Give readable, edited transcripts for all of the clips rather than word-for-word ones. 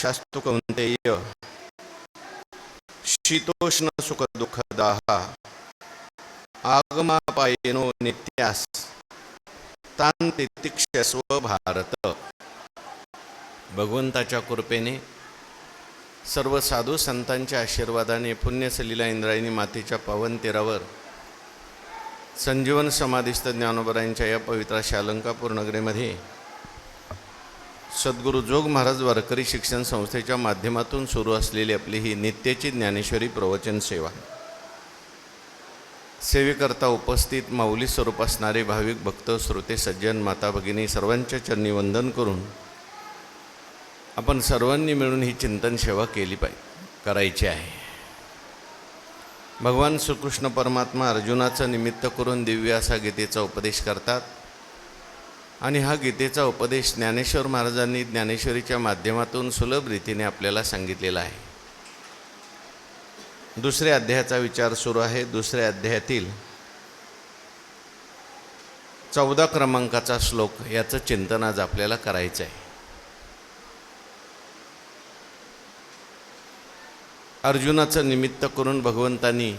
शास्तु कौन्तेय शीतोष्ण सुख दुःखदाः आगमापायेनो नित्यास तान तितिक्षस्व भारत. भगवंताच्या कृपेने सर्व साधू संतांच्या आशीर्वादाने पुण्यसलीला इंद्रायणी मातेच्या पावन तीरावर संजीवन समाधिस्थ ज्ञानोबरायांच्या या पवित्र शालंकापूर नगरीमध्ये सद्गुरू जोग महाराज वारकरी शिक्षण संस्थेच्या माध्यमातून सुरू असलेली आपली ही नित्याची ज्ञानेश्वरी प्रवचन सेवा, सेवेकरता उपस्थित माऊली स्वरूप असणारे भाविक भक्त श्रोते सज्जन माता भगिनी सर्वांच्या चरणी वंदन करून आपण सर्वांनी मिळून ही चिंतन सेवा करायची आहे. भगवान श्रीकृष्ण परमात्मा अर्जुनाचं निमित्त करून दिव्य असा गीतेचा उपदेश करतात आणि हा गीतेचा उपदेश ज्ञानेश्वर महाराजांनी ज्ञानेश्वरीच्या माध्यमातून सुलभ रीतीने आपल्याला सांगितलेला आहे. दुसऱ्या अध्यायाचा विचार सुरू आहे. दुसऱ्या अध्यायातील 14 क्रमांकाचा श्लोक याचं चिंतन आज आपल्याला करायचं आहे. अर्जुनाचं निमित्त करून भगवंतांनी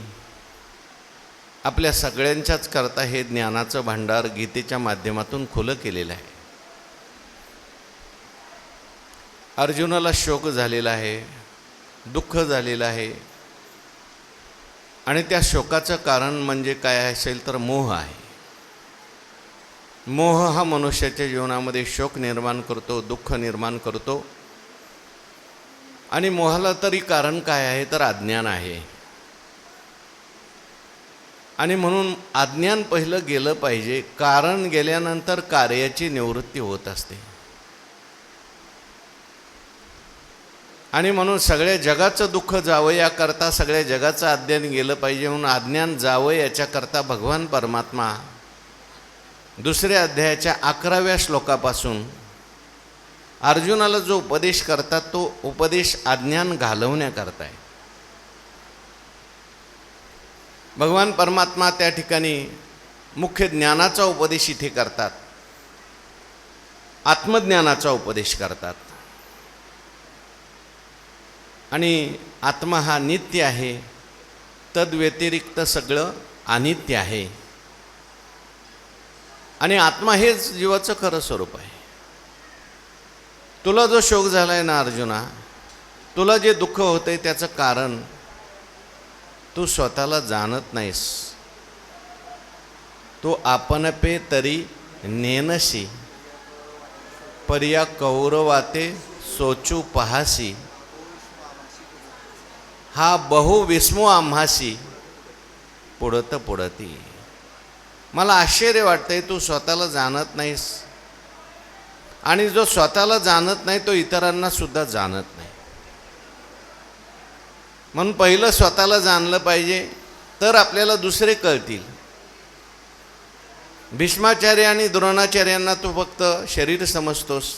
आपल्या सगळ्यांच्याच करता हे ज्ञानाचं भांडार गीतेच्या माध्यमातून खुलं केलेलं आहे. अर्जुनाला शोक झालेला आहे, दुःख झालेलं आहे आणि त्या शोकाचं कारण म्हणजे काय असेल तर मोह आहे. मोह हा मनुष्याच्या जीवनामध्ये शोक निर्माण करतो, दुःख निर्माण करतो. आणि मोहाला तरी कारण काय आहे तर अज्ञान आहे. आणि म्हणून अज्ञान पहिलं गेलं पाहिजे. कारण गेल्यानंतर कार्याची निवृत्ती होत असते. आणि म्हणून सगळ्या जगाचं दुःख जावं याकरता सगळ्या जगाचं अज्ञान गेलं पाहिजे. म्हणून अज्ञान जावं याच्याकरता भगवान परमात्मा दुसऱ्या अध्यायाच्या 11व्या श्लोकापासून अर्जुनाला जो उपदेश करतात तो उपदेश अज्ञान घालवण्याकरता आहे. भगवान परमात्मा त्या ठिकाणी मुख्य ज्ञानाचा उपदेश इथे करतात, आत्मज्ञानाचा उपदेश करतात. आणि आत्मा हा नित्य आहे, तद्व्यतिरिक्त सगळं अनित्य आहे. आणि आत्मा हेच जीवाचं खरं स्वरूप आहे. तुला जो शोक झाला आहे ना अर्जुना, तुला जे दुःख होतं आहे त्याचं कारण तू स्वतःला जाणत नाहीस. तू आपणपे तरी नेनसी पर्या कौरवाते सोचू पहासी हा बहु विस्मो आम्हासी पुढत पुढती. मला आश्चर्य वाटतंय तू स्वतःला जाणत नाहीस. आणि जो स्वतःला जाणत नाही तो इतरांना सुद्धा जाणत नाही. म्हणून पहिलं स्वतःला जाणलं पाहिजे तर आपल्याला दुसरे कळतील. भीष्माचार्य आणि द्रोणाचार्यांना तू फक्त शरीर समजतोस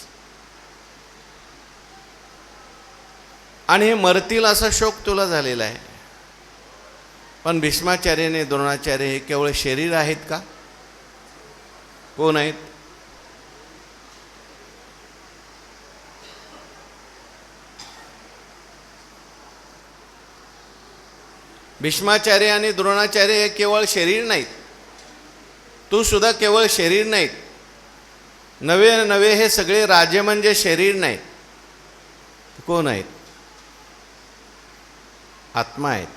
आणि हे मरतील असा शोक तुला झालेला आहे. पण भीष्माचार्याने द्रोणाचार्य हे केवळ शरीर आहेत का? कोण आहेत? भीष्माचार्य आणि द्रोणाचार्य हे केवळ शरीर नाहीत. तू सुद्धा केवळ शरीर नाहीत. नवे नवे हे सगळे राजे म्हणजे शरीर नाहीत. कोण आहेत? आत्मा आहेत.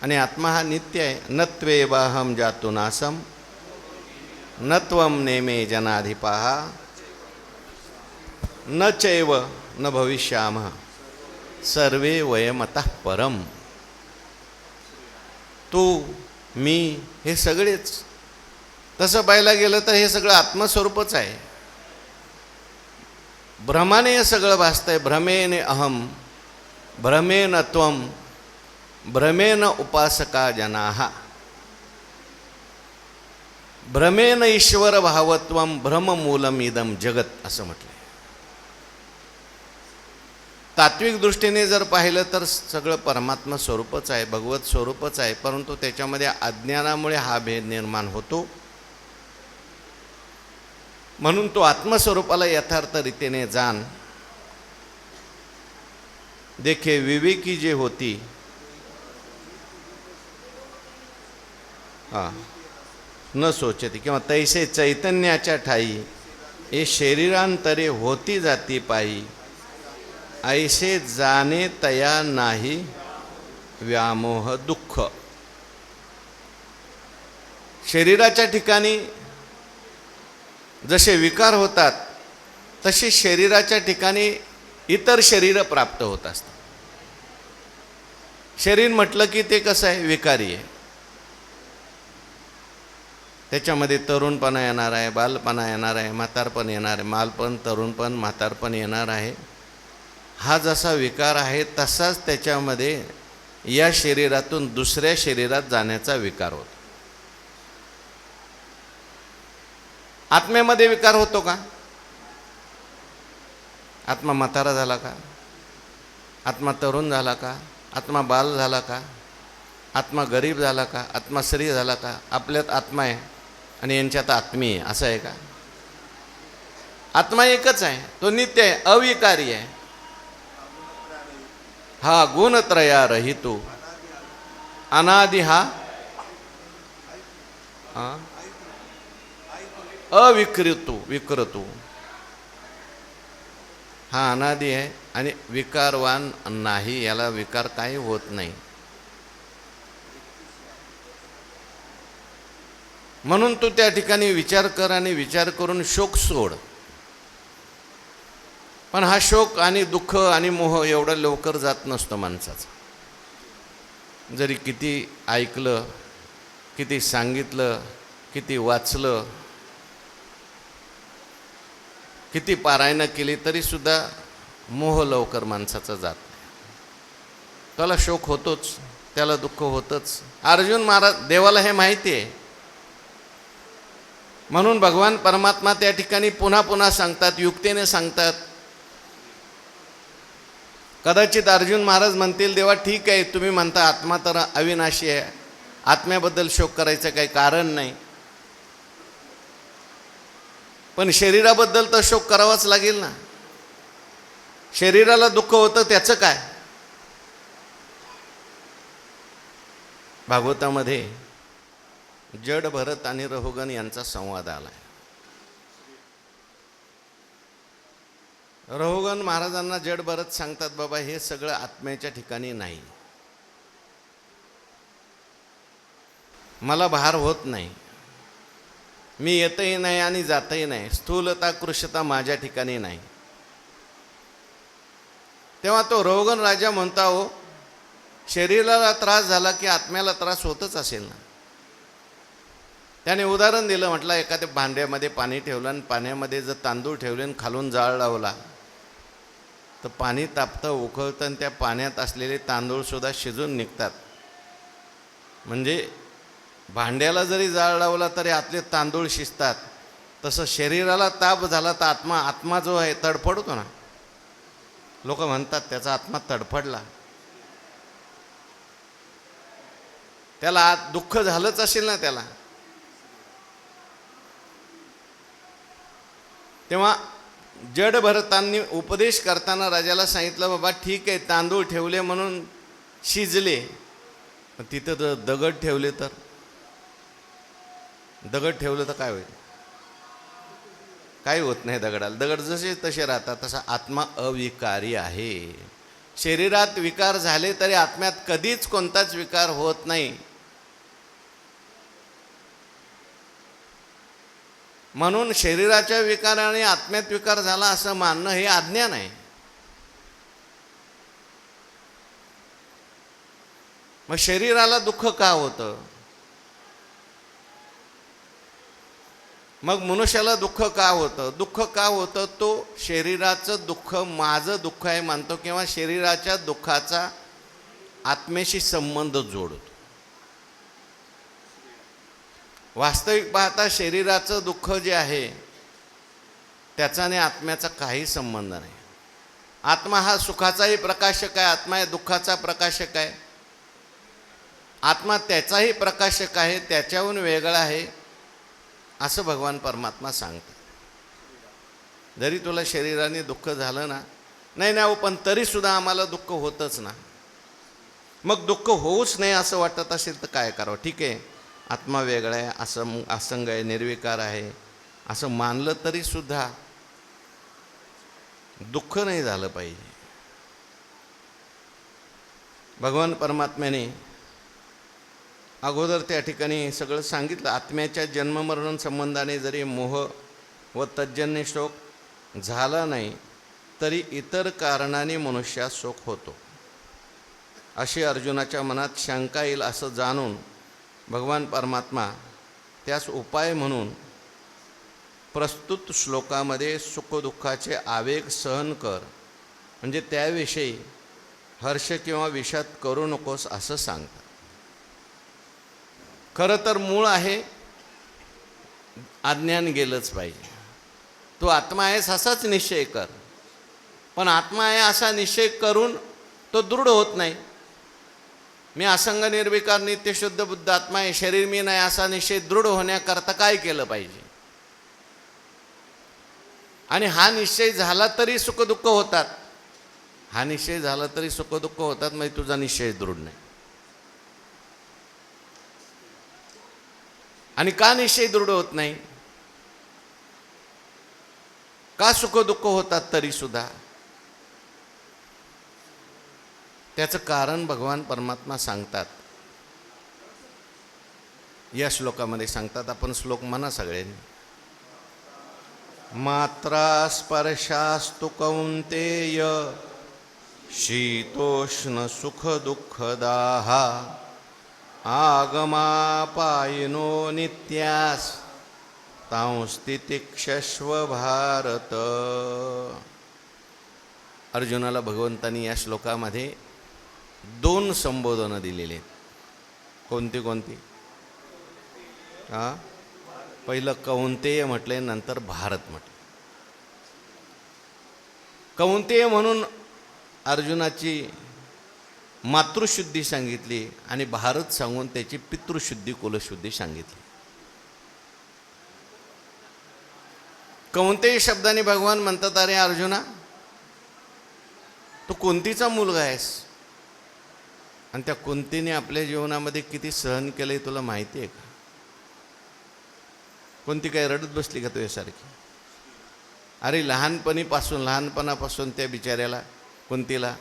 आणि आत्मा हा नित्य आहे. नत्वेवाहम जातु नासम नत्वम नेमे जनाधिपाः न चैव न भविष्यामः सर्वे वयमतः परम. तू मी हे सगळेच तसं पाहायला गेलं तर हे सगळं आत्मस्वरूपच आहे. भ्रमाने हे सगळं भासतंय. भ्रमेन अहम भ्रमेन त्वम भ्रमेन उपासका जनाः भ्रमेन ईश्वर भावत्वम भ्रममूलम इदम जगत असं म्हटलं. तात्विक दृष्टीने जर पाहिलं तर सगळं परमात्मा स्वरूपच आहे, भगवत स्वरूपच आहे. परंतु त्याच्यामध्ये अज्ञानामुळे हा भेद निर्माण होतो. म्हणून तो आत्मस्वरूपाला यथार्थ रीतीने जाण देखे विवेकी जे होती, हां, न सोचती किंवा तैसे चैतन्याच्या ठाई हे शरीरांतरे होती जाती पायी, ऐसे जाणे तया नाही व्यामोह दुःख. शरीराच्या ठिकाणी जसे विकार होतात तसे शरीराच्या ठिकाणी इतर शरीर प्राप्त होत असतात. शरीर म्हटलं की ते कसं आहे, विकारी आहे. त्याच्यामध्ये तरुणपणा येणार आहे, बालपणा येणार आहे, म्हातारपण येणार आहे, बालपण, तरुणपण, म्हातारपण येणार आहे. हा जसा विकार आहे तसाच त्याच्यामध्ये या शरीरातून दुसऱ्या शरीरात जाण्याचा विकार होतो. आत्म्यामध्ये विकार होतो का? आत्मा म्हातारा झाला का? आत्मा तरुण झाला का? आत्मा बाल झाला का? आत्मा गरीब झाला का? आत्मा स्त्री झाला का? आपल्यात आत्मा आहे आणि यांच्यात आत्मी आहे, असं आहे का? आत्मा एकच आहे, तो नित्य आहे, अविकारी आहे. हा गुणत्रया रहितो, अनादि हा विकृतो, हा अनादि आहे आणि विकारवान नाही, याला विकार काही होत नाही. म्हणून तू त्या ठिकाणी विचार कर आणि विचार करून शोक सोड. पण हा शोक आणि दुःख आणि मोह एवढा लवकर जात नसतो माणसाचा. जरी किती ऐकलं, किती सांगितलं, किती वाचलं, किती पारायणं केली तरी सुद्धा मोह लवकर माणसाचा जात नाही. त्याला शोक होतोच, त्याला दुःख होतच. अर्जुन महाराज, देवाला हे माहिती आहे. म्हणून भगवान परमात्मा त्या ठिकाणी पुन्हा पुन्हा सांगतात, युक्तीने सांगतात. कदाचित अर्जुन महाराज म्हणतील, देवा ठीक आहे, तुम्ही म्हणता आत्मा तर अविनाशी आहे, आत्म्याबद्दल शोक करायचं काही कारण नाही, पण शरीराबद्दल तर शोक करावाच लागेल ना. शरीराला दुःख होतं त्याचं काय? भागवतामध्ये जड भरत आणि रहुगण यांचा संवाद आलाय. रहुगण महाराजांना जड भरत सांगतात, बाबा हे सगळं आत्म्याच्या ठिकाणी नाही, मला भार होत नाही, मी येतही नाही आणि जातही नाही, स्थूलता कृशता माझ्या ठिकाणी नाही. तेव्हा तो रहुगण राजा म्हणता, हो शरीराला त्रास झाला की आत्म्याला त्रास होतच असेल ना. त्याने उदाहरण दिलं, म्हटलं एखाद्या भांड्यामध्ये पाणी ठेवलं आणि पाण्यामध्ये जर तांदूळ ठेवले आणि खालून जाळ लावला तर पाणी तापतं, उकळतं आणि त्या पाण्यात असलेले तांदूळसुद्धा शिजून निघतात. म्हणजे भांड्याला जरी जाळ लावला तरी आतले तांदूळ शिजतात. तसं शरीराला ताप झाला तर आत्मा जो आहे तडफडतो ना. लोक म्हणतात त्याचा आत्मा तडफडला, त्याला दुःख झालंच असेल ना त्याला. तेव्हा जड भरतांनी उपदेश करताना राजाला सांगितलं, बाबा ठीक आहे, तांदूळ ठेवले म्हणून शिजले, पण तिथं जर दगड ठेवले तर, दगड ठेवलं तर काय होईल? काही होत नाही दगडाला. दगड जसे तसे राहतात. तसा आत्मा अविकारी आहे. शरीरात विकार झाले तरी आत्म्यात कधीच कोणताच विकार होत नाही. म्हणून शरीराच्या विकाराने आत्म्यात विकार झाला असं मानणं हे अज्ञान आहे. मग शरीराला दुःख का होतं? मग मनुष्याला दुःख का होतं? दुःख का होतं? तो शरीराचं दुःख माझं दुःख आहे मानतो किंवा शरीराच्या दुःखाचा आत्म्याशी संबंध जोडतो. वास्तविक पाहता शरीराचं दुःख जे आहे त्याचा आणि आत्म्याचा काही संबंध नाही. आत्मा हा सुखाचाही प्रकाशक आहे, आत्मा हा दुःखाचा प्रकाशक आहे. आत्मा त्याचाही प्रकाशक आहे, त्याच्याहून वेगळा आहे असं भगवान परमात्मा सांगतात. जरी तुला शरीराने दुःख झालं ना नाही नाही, पण तरीसुद्धा आम्हाला दुःख होतच ना. मग दुःख होऊच नाही असं वाटत असेल तर काय करावं? ठीक आहे, आत्मा वेगळा आहे, असं असंग आहे, निर्विकार आहे असं मानलं तरीसुद्धा दुःख नाही झालं पाहिजे. भगवान परमात्म्याने अगोदर त्या ठिकाणी सगळं सांगितलं. आत्म्याच्या जन्ममरण संबंधाने जरी मोह व तज्जन्य शोक झाला नाही तरी इतर कारणाने मनुष्यास शोक होतो. अशी अर्जुनाच्या मनात शंका येईल असं जाणून भगवान परमात्मा त्यास उपाय म्हणून प्रस्तुत श्लोकामध्ये सुखदुःखाचे आवेग सहन कर, म्हणजे त्याविषयी हर्ष किंवा विषाद करू नकोस असं सांगतात. खरं तर मूळ आहे अज्ञान गेलंच पाहिजे. तू आत्मा आहेस असाच निश्चय कर, पण आत्मा आहे असा निश्चय करून तो दृढ होत नाही. मी असंग निर्विकार नित्य शुद्ध बुद्ध आत्मा आहे, शरीर मी नाही असा निश्चय दृढ होण्याकरता काय केलं पाहिजे? आणि हा निश्चय झाला तरी सुखदुःख होतात, हा निश्चय झाला तरी सुखदुःख होतात, म्हणजे तुझा निश्चय दृढ नाही. आणि का निश्चय दृढ होत नाही? का सुखदुःख होतात तरी सुद्धा? त्याचं कारण भगवान परमात्मा सांगतात, या श्लोकामध्ये सांगतात. आपण श्लोक म्हणा सगळ्यांनी. मात्रा स्पर्शास्तु कौन्तेय शीतोष्ण सुख दुःखदाः आगमापायिनो नित्यास् तांस्तितिक्षस्व भारत. अर्जुनाला भगवंतांनी या श्लोकामध्ये 2 संबोधनं दिलेली आहेत. कोणती कोणती? पहिलं कौंतेय म्हटले, नंतर भारत म्हटले. कौंतेय म्हणून अर्जुनाची मातृशुद्धी सांगितली आणि भारत सांगून त्याची पितृशुद्धी कुलशुद्धी सांगितली. कौंतेय शब्दाने भगवान म्हणतात, अरे अर्जुना, तू कुंतीचा मुलगा आहेस आणि त्या कुंतीने आपल्या जीवनामध्ये किती सहन केलंय तुला माहिती आहे का? कुंती काय रडत बसली का तुझ्यासारखी? अरे लहानपणापासून त्या बिचाऱ्याला कुंतीला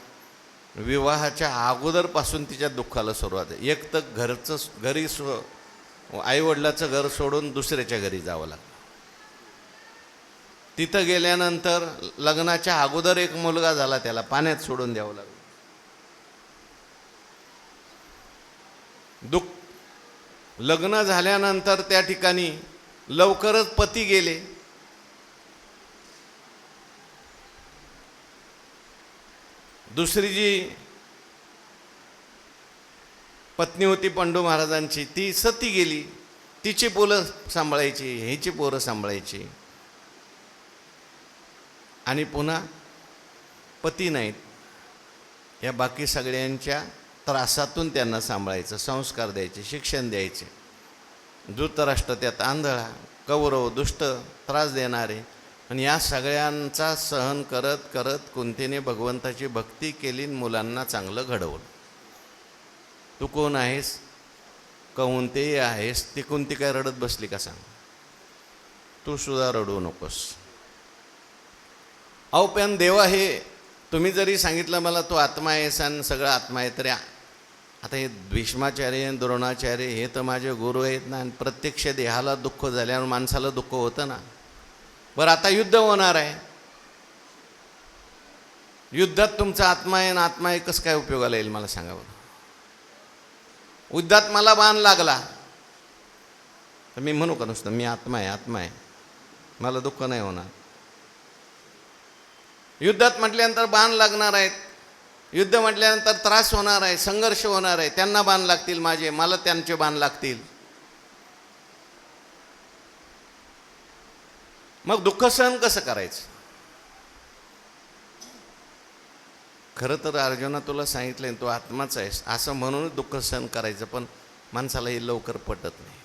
विवाहाच्या अगोदरपासून तिच्या दुःखाला सुरुवात आहे. एक तर घरी आईवडिलाचं घर सोडून दुसऱ्याच्या घरी जावं लागलं. तिथं गेल्यानंतर लग्नाच्या अगोदर एक मुलगा झाला, त्याला पाण्यात सोडून द्यावं लागलं. लग्न झाल्यानंतर त्या ठिकाणी लवकरच पती गेले. दुसरी जी पत्नी होती पंडू महाराजांची, ती सती गेली. तिची पोरं सांभाळायची, ह्याची पोरं सांभाळायची. आणि पुन्हा पती नाहीत, या बाकी सगळ्यांच्या त्रासातून त्यांना सांभाळायचं, संस्कार द्यायचे, शिक्षण द्यायचे. धृतराष्ट्र त्यात आंधळा, कौरव दुष्ट, त्रास देणारे. आणि या सगळ्यांचा सहन करत करत कुंतीने भगवंताची भक्ती केली, मुलांना चांगलं घडवलं. तू कोण आहेस? कौंतेय आहेस. ती कुंती काय रडत बसली का सांग? तू सुद्धा रडू नकोस. अहो पण देवा, हे तुम्ही जरी सांगितलं मला तू आत्मा आहेस आणि सगळं आत्मा आहे, तरी आता हे भीष्माचार्य द्रोणाचार्य हे तर माझे गुरु आहेत ना, आणि प्रत्यक्ष देहाला दुःख झाल्यावर माणसाला दुःख होतं ना. बरं, आता युद्ध होणार आहे, युद्धात तुमचा आत्मा आहे ना आत्मा आहे, कसं काय उपयोगाला येईल मला सांगा बरं. युद्धात मला बाण लागला तर मी म्हणू का नुसतं मी आत्मा आहे, मला दुःख नाही होणार? युद्धात म्हटल्यानंतर बाण लागणार आहेत, युद्ध म्हटल्यानंतर त्रास होणार आहे, संघर्ष होणार आहे. त्यांना बाण लागतील माझे, मला त्यांचे बाण लागतील. मग दुःख सहन कसं करायचं? खरं तर अर्जुना तुला सांगितलं तू आत्माच आहेस असं म्हणून दुःख सहन करायचं, पण माणसाला हे लवकर पटत नाही.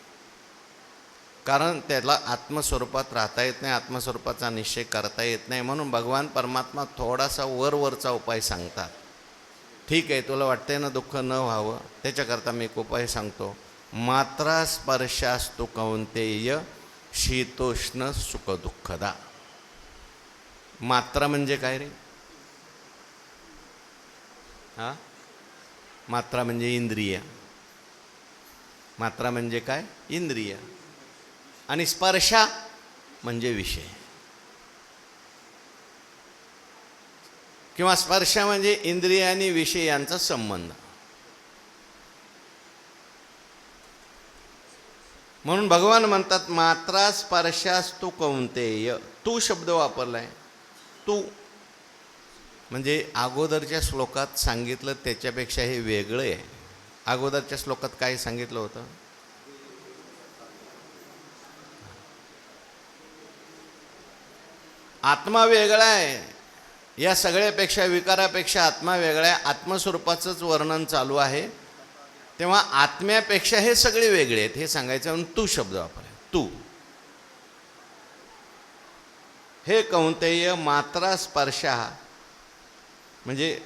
कारण त्याला आत्मस्वरूपात राहता येत नाही, आत्मस्वरूपाचा निश्चय करता येत नाही. म्हणून भगवान परमात्मा थोडासा वरवरचा उपाय सांगतात. ठीक आहे, तुला वाटतंय ना दुःख न व्हावं, त्याच्याकरता मी एक उपाय सांगतो. मात्रा स्पर्शास्तु कौंतेय शीतोष्ण सुख दुःखदा. मात्रा म्हणजे काय रे? हा, मात्रा म्हणजे इंद्रिय. मात्रा म्हणजे काय? इंद्रिय. आणि स्पर्शा म्हणजे विषय, किंवा स्पर्श म्हणजे इंद्रिय आणि विषय यांचा संबंध. म्हणून भगवान म्हणतात मात्रा स्पर्शास्तु कौंतेय. तू शब्द वापरलाय. तू म्हणजे अगोदरच्या श्लोकात सांगितलं त्याच्यापेक्षा हे वेगळं आहे. अगोदरच्या श्लोकात काय सांगितलं होतं? आत्मा वेगळा आहे. या सगळ्यापेक्षा, विकारापेक्षा आत्मा वेगळा आहे. आत्मस्वरूपाचंच वर्णन चालू आहे. तेव्हा आत्म्यापेक्षा हे सगळे वेगळे आहेत हे सांगायचं म्हणून तू शब्द वापरला. तू हे कौंतेय मात्रा स्पर्शा म्हणजे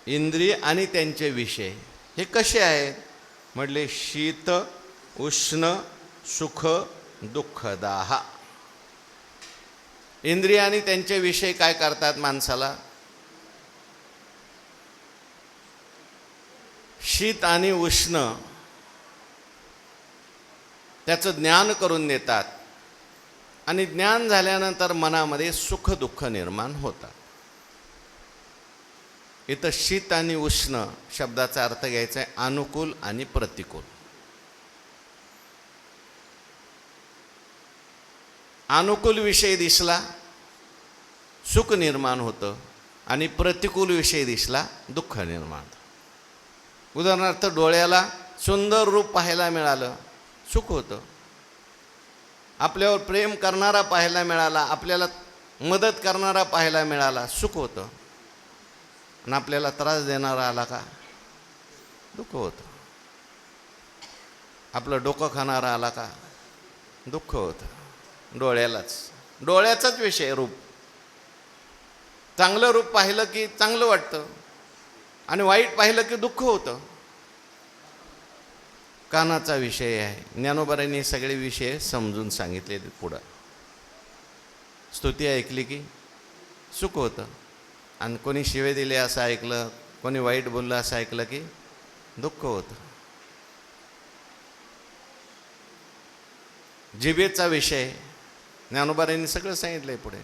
इंद्रिय आणि त्यांचे विषय हे कसे आहेत म्हटले? शीत उष्ण सुख दुःखदाह. इंद्रिय आणि त्यांचे विषय काय करतात माणसाला? शीत आणि उष्ण त्याचं ज्ञान करून देतात. आणि ज्ञान झाल्यानंतर मनामध्ये सुख दुःख निर्माण होतात. इथं शीत आणि उष्ण शब्दाचा अर्थ घ्यायचा आहे अनुकूल आणि प्रतिकूल. अनुकूल विषय दिसला सुख निर्माण होतं आणि प्रतिकूल विषय दिसला दुःख निर्माण होतं. उदाहरणार्थ डोळ्याला सुंदर रूप पाहायला मिळालं सुख होतं. आपल्यावर प्रेम करणारा पाहायला मिळाला, आपल्याला मदत करणारा पाहायला मिळाला सुख होतं. आणि आपल्याला त्रास देणारा आला का दुःख होतं. आपलं डोकं खाणारा आला का दुःख होतं. डोळ्याचाच विषय रूप. चांगलं रूप पाहिलं की चांगलं वाटतं आणि वाईट पाहिलं की दुःख होतं. कानाचा विषय आहे. ज्ञानोबांनी सगळे विषय समजून सांगितले. पुढं स्तुती ऐकली की सुख होतं आणि कोणी शिवे दिले असं ऐकलं, कोणी वाईट बोललं असं ऐकलं की दुःख होतं. जिभेचा विषय ज्ञानोबांनी सगळं सांगितलंय पुढे.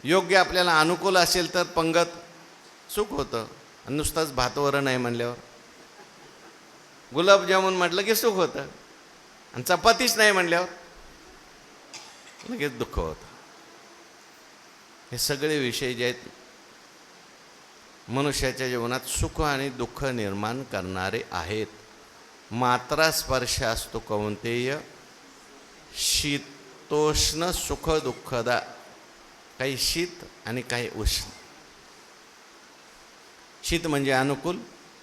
योग्य आपल्याला अनुकूल असेल तर पंगत सुख होतं. आणि नुसतंच भातवरण आहे म्हणल्यावर गुलाबजामुन म्हटलं की सुख होतं. आणि चपातीच नाही म्हणल्यावर लगेच दुःख होतं. हे सगळे विषय जे आहेत मनुष्याच्या जीवनात सुख आणि दुःख निर्माण करणारे आहेत. मात्रा स्पर्श असतो कौंतेय शीतोष्ण सुख दुःखदा. काही शीत आणि काही उष्ण. शीत म्हणजे अनुकूल,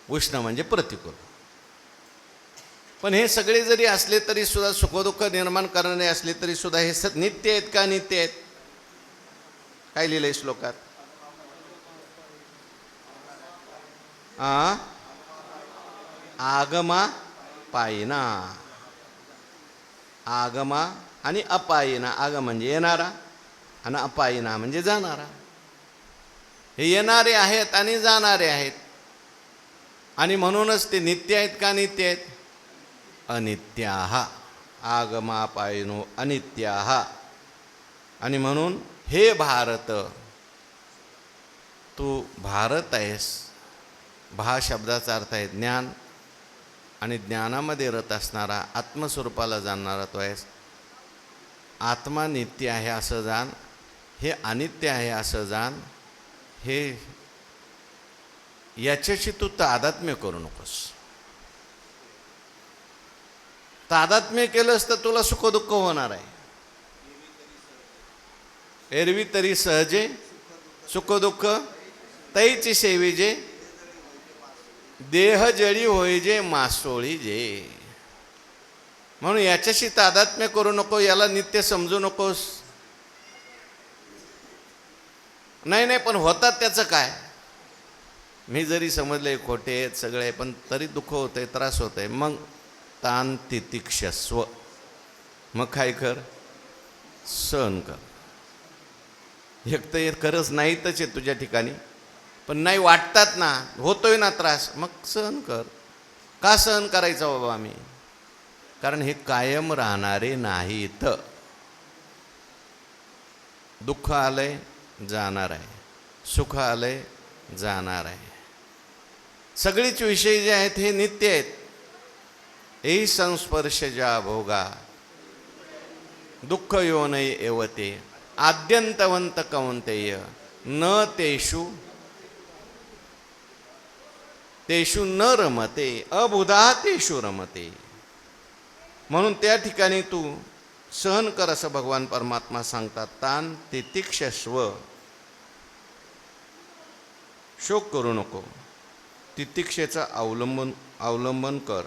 उष्ण म्हणजे प्रतिकूल. पण हे सगळे जरी असले तरी सुद्धा सुखदुःख निर्माण करणारे असले तरी सुद्धा हे नित्य आहेत का? नित्य आहेत. काय लिहिलंय श्लोकात? आगमा पायिना. आगमा आणि अपायिना. आगम म्हणजे येणारा आणि अपायिना म्हणजे जाणारा. हे येणारे आहेत आणि जाणारे आहेत. आणि म्हणूनच ते नित्य आहेत का? नित्य आहेत. अनित्याः. आगमापायिनो अनित्याः. आणि म्हणून हे भारत, तू भारत आहेस. भा शब्दाचा अर्थ आहे ज्ञान आणि ज्ञानामध्ये रत असणारा, आत्मस्वरूपाला जाणणारा तो आहेस. आत्मा नित्य आहे असं जाण, हे अनित्य आहे असं जाण. हे याच्याशी तू तादात्म्य करू नकोस. तादात्म्य केलंस तर तुला सुखदुःख होणार आहे. एरवी तरी सहजे सुखदुःख तैची सेविजे, देह जळी होईजे मासोळी जे. म्हणून याच्याशी तादात्म्य करू नको, याला नित्य समजू नकोस. नाही नाही, पण होतात त्याचं काय? मी जरी समजले खोटे आहेत सगळे, पण तरी दुःख होतंय, त्रास होतंय. मग तान तितिक्षस्व, मग काय कर? सहन कर. एक तर खरंच नाहीतच आहे तुझ्या ठिकाणी, पण नाही वाटतात ना, होतोय ना त्रास, मग सहन कर. का सहन करायचा बाबा आम्ही? कारण हे कायम राहणारे नाहीत. दुःख आलंय जाणार आहे, सुख आलंय जाणार आहे. सगळीच विषय जे आहेत हे नित्य आहेत. एही संस्पर्श ज्या भोगा दुःख योनय एवते आद्यंतवंत कौंतेय न तेषु तेषु न रमते अबुधा तेषु रमते. म्हणून त्या ठिकाणी तू सहन कर असं भगवान परमात्मा सांगतात. तान तितिक्षस्व, शोक करू नको, तितिक्षेचा अवलंबन कर.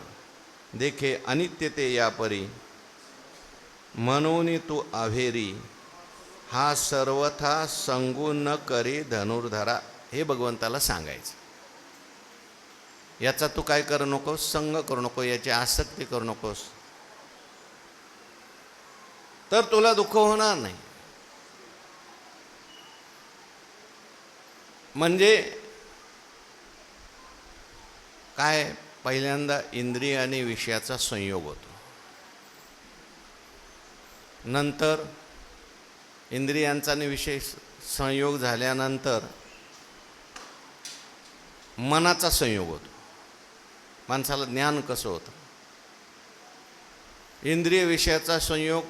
देखे अनित्य ते या परी मनोनी तू अभेरी हा सर्वथा संगू न करी धनुर्धरा. हे भगवंताला सांगायचं. याचा तू काय करू नकोस? संग करू नको, याची आसक्ती करू नकोस, तर तुला दुःख होणार नाही. म्हणजे काय? पहिल्यांदा इंद्रिय आणि विषयाचा संयोग होतो. नंतर इंद्रियांचा आणि विषय संयोग झाल्यानंतर मनाचा संयोग होतो. माणसाला ज्ञान कसं होतं? इंद्रिय विषयाचा संयोग,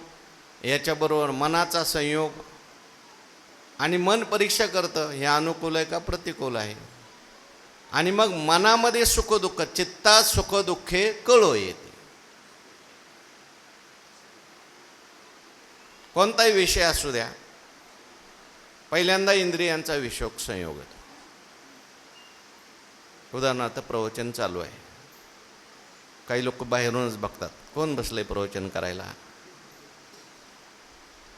याच्याबरोबर मनाचा संयोग, आणि मन परीक्षा करतं हे अनुकूल आहे का प्रतिकूल आहे. आणि मग मनामध्ये सुखदुःख, चित्ता सुखदुःखे कळो येते. कोणताही विषय असू द्या, पहिल्यांदा इंद्रियांचा विषोक संयोग होतो. उदाहरणार्थ प्रवचन चालू आहे, काही लोक बाहेरूनच बघतात, कोण बसले प्रवचन करायला?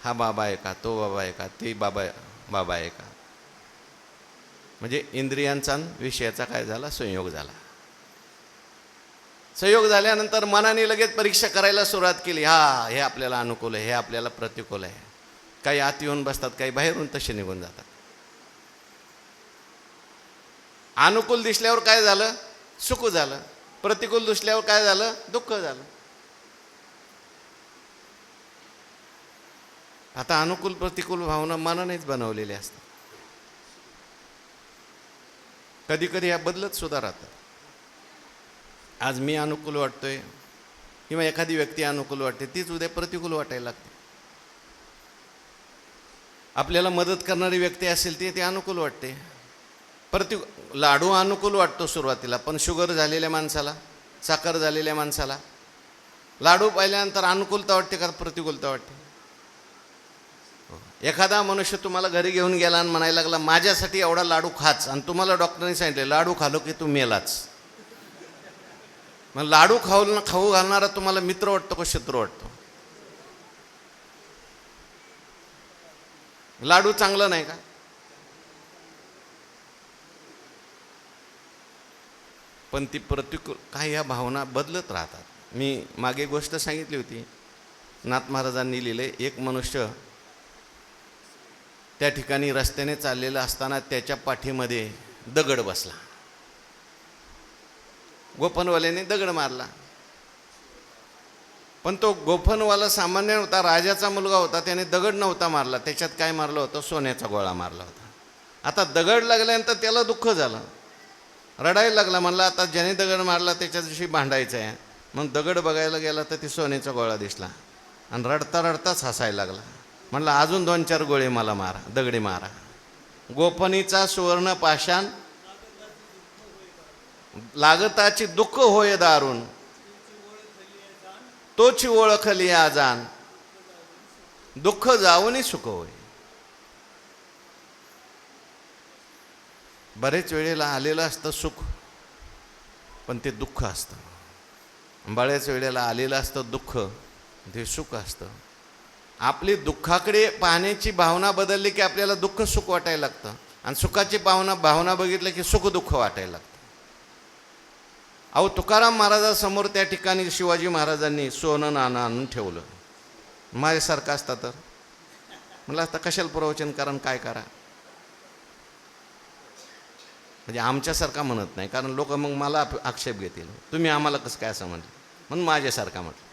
हा बाबा आहे का? तो बाबा आहे का? ते बाबा आहे का? म्हणजे इंद्रियांचा विषयाचा काय झाला? संयोग झाला. संयोग झाल्यानंतर मनाने लगेच परीक्षा करायला सुरुवात केली. हे आपल्याला अनुकूल आहे, हे आपल्याला प्रतिकूल आहे. काही आत येऊन बसतात, काही बाहेरून तसे निघून जातात. अनुकूल दिसल्यावर काय झालं? सुख झालं. प्रतिकूल दिसल्यावर काय झालं? दुःख झालं. आता अनुकूल प्रतिकूल भावना मनानेच बनवलेल्या असतात. कधी कधी ह्या बदलत सुद्धा राहतात. आज मी अनुकूल वाटतोय किंवा एखादी व्यक्ती अनुकूल वाटते, तीच उद्या प्रतिकूल वाटायला लागते. आपल्याला मदत करणारी व्यक्ती असेल ती अनुकूल वाटते. लाडू अनुकूल वाटतो सुरुवातीला, पण शुगर झालेल्या माणसाला, साखर झालेल्या माणसाला लाडू पाहिल्यानंतर अनुकूलता वाटते का प्रतिकूलता वाटते? एखादा मनुष्य तुम्हाला घरी घेऊन गेला आणि म्हणायला लागला माझ्यासाठी एवढा लाडू खाच, आणि तुम्हाला डॉक्टरने सांगितले लाडू खालो की तू मेलाच. मग लाडू खाऊ घालणारा तुम्हाला मित्र वाटतो का शत्रू वाटतो? लाडू चांगला नाही का? पण ती प्रतिकूल काय, या भावना बदलत राहतात. मी मागे गोष्ट सांगितली होती, नाथ महाराजांनी लिहिले, एक मनुष्य त्या ठिकाणी रस्त्याने चाललेला असताना त्याच्या पाठीमध्ये दगड बसला. गोफणवाल्याने दगड मारला, पण तो गोफणवाला सामान्य होता, राजाचा मुलगा होता. त्याने दगड नव्हता मारला, त्याच्यात काय मारलं होतं? सोन्याचा गोळा मारला होता. आता दगड लागल्यानंतर त्याला दुःख झालं, रडायला लागला. म्हणला आता ज्याने दगड मारला त्याच्याविषयी भांडायचं आहे. मग दगड बघायला गेला तर ती सोन्याचा गोळा दिसला, आणि रडता रडताच हसायला लागला. म्हणला अजून 2-4 गोळे मला मारा, दगडी मारा. गोफणीचा सुवर्ण पाषाण लागताची दुःख होय दारुण, तोची ओळखली आजान, दुःख जाऊनी सुख होय. बरेच वेळेला आलेलं असतं सुख, पण ते दुःख असतं. बऱ्याच वेळेला आलेलं असतं दुःख, ते सुख असतं. आपली दुःखाकडे पाहण्याची भावना बदलली की आपल्याला दुःख सुख वाटायला लागतं, आणि सुखाची भावना बघितलं की सुख दुःख वाटायला लागतं. अहो, तुकाराम महाराजांसमोर त्या ठिकाणी शिवाजी महाराजांनी सोनं नाणं आणून ठेवलं. माझ्यासारखं असता तर मला आता कशाला प्रवचन करा, काय करा. म्हणजे आमच्यासारखा म्हणत नाही, कारण लोक मग मला आक्षेप घेतील, तुम्ही आम्हाला कसं काय असं म्हटलं, म्हणून माझ्यासारखा म्हटलं.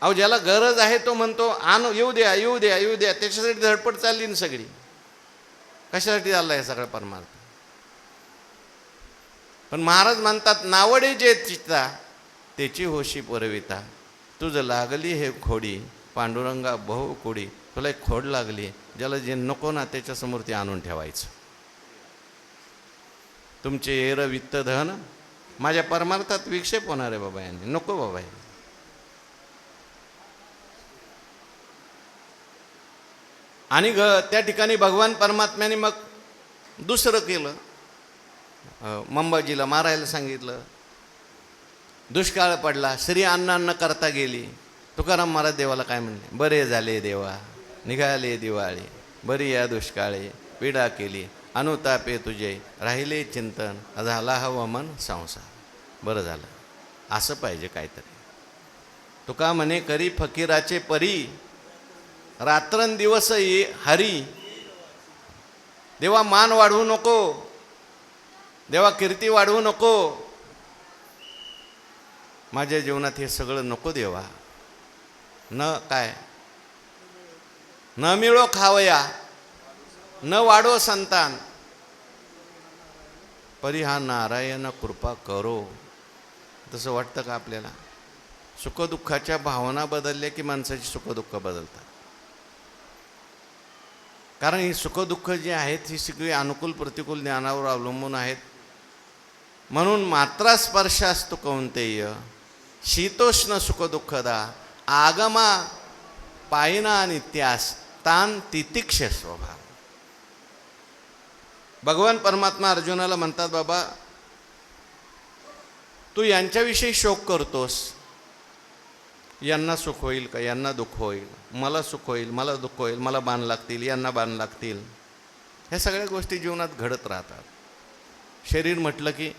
अहो, ज्याला गरज आहे तो म्हणतो आण, येऊ द्या येऊ द्या येऊ द्या. त्याच्यासाठी धडपड चालली ना सगळी. कशासाठी चालला आहे सगळा परमार्थ? पण महाराज म्हणतात, नावडे जे चित्ता त्याची होशी परविता. तुझं लागली हे खोडी पांडुरंगा बहु कोडी. तुला एक खोड लागली, ज्याला जे नको ना त्याच्यासमोर ते आणून ठेवायचं. तुमचे एर वित्त धन माझ्या परमार्थात विक्षेप होणार आहे बाबा, यांनी नको बाबा. आणि त्या ठिकाणी भगवान परमात्म्याने मग दुसरं केलं, मंबाजीला मारायला सांगितलं. दुष्काळ पडला, स्त्री अन्न करता गेली. तुकाराम महाराज देवाला काय म्हणले, बरे झाले देवा निघाले दिवाळी, बरी या दुष्काळी पीडा केली, अनुतापे तुझे राहिले चिंतन, झाला हवा मन संसार. बरं झालं, असं पाहिजे काहीतरी. तुका म्हणे करी फकीराचे परी, रात्रंदिवस ये हरी. देवा मान वाढवू नको, देवा कीर्ती वाढवू नको, माझ्या जीवनात हे सगळं नको देवा. न काय न मिळो खावया, न वाढो संतान, परी हा नारायण कृपा करो. तसं वाटतं का आपल्याला? सुखदुःखाच्या भावना बदलल्या की माणसाची सुखदुःख बदलतात. कारण ही सुखदुःख जी आहेत ही सगळी अनुकूल प्रतिकूल ज्ञानावर अवलंबून आहेत. म्हणून मात्रा स्पर्शास्तु कौंतेय शीतोष्ण सुखदुःखदा, आगमा पायिना नित्यास तान तितिक्ष स्वभाव. भगवान परमात्मा अर्जुनाला म्हणतात, बाबा तू यांच्याविषयी शोक करतोस, यांना सुख होईल का, यांना दुःख होईल, मला सुख होईल, मला दुःख होईल, मला बाण लागतील, यांना बाण लागतील. ह्या सगळ्या गोष्टी जीवनात घडत राहतात. शरीर म्हटलं की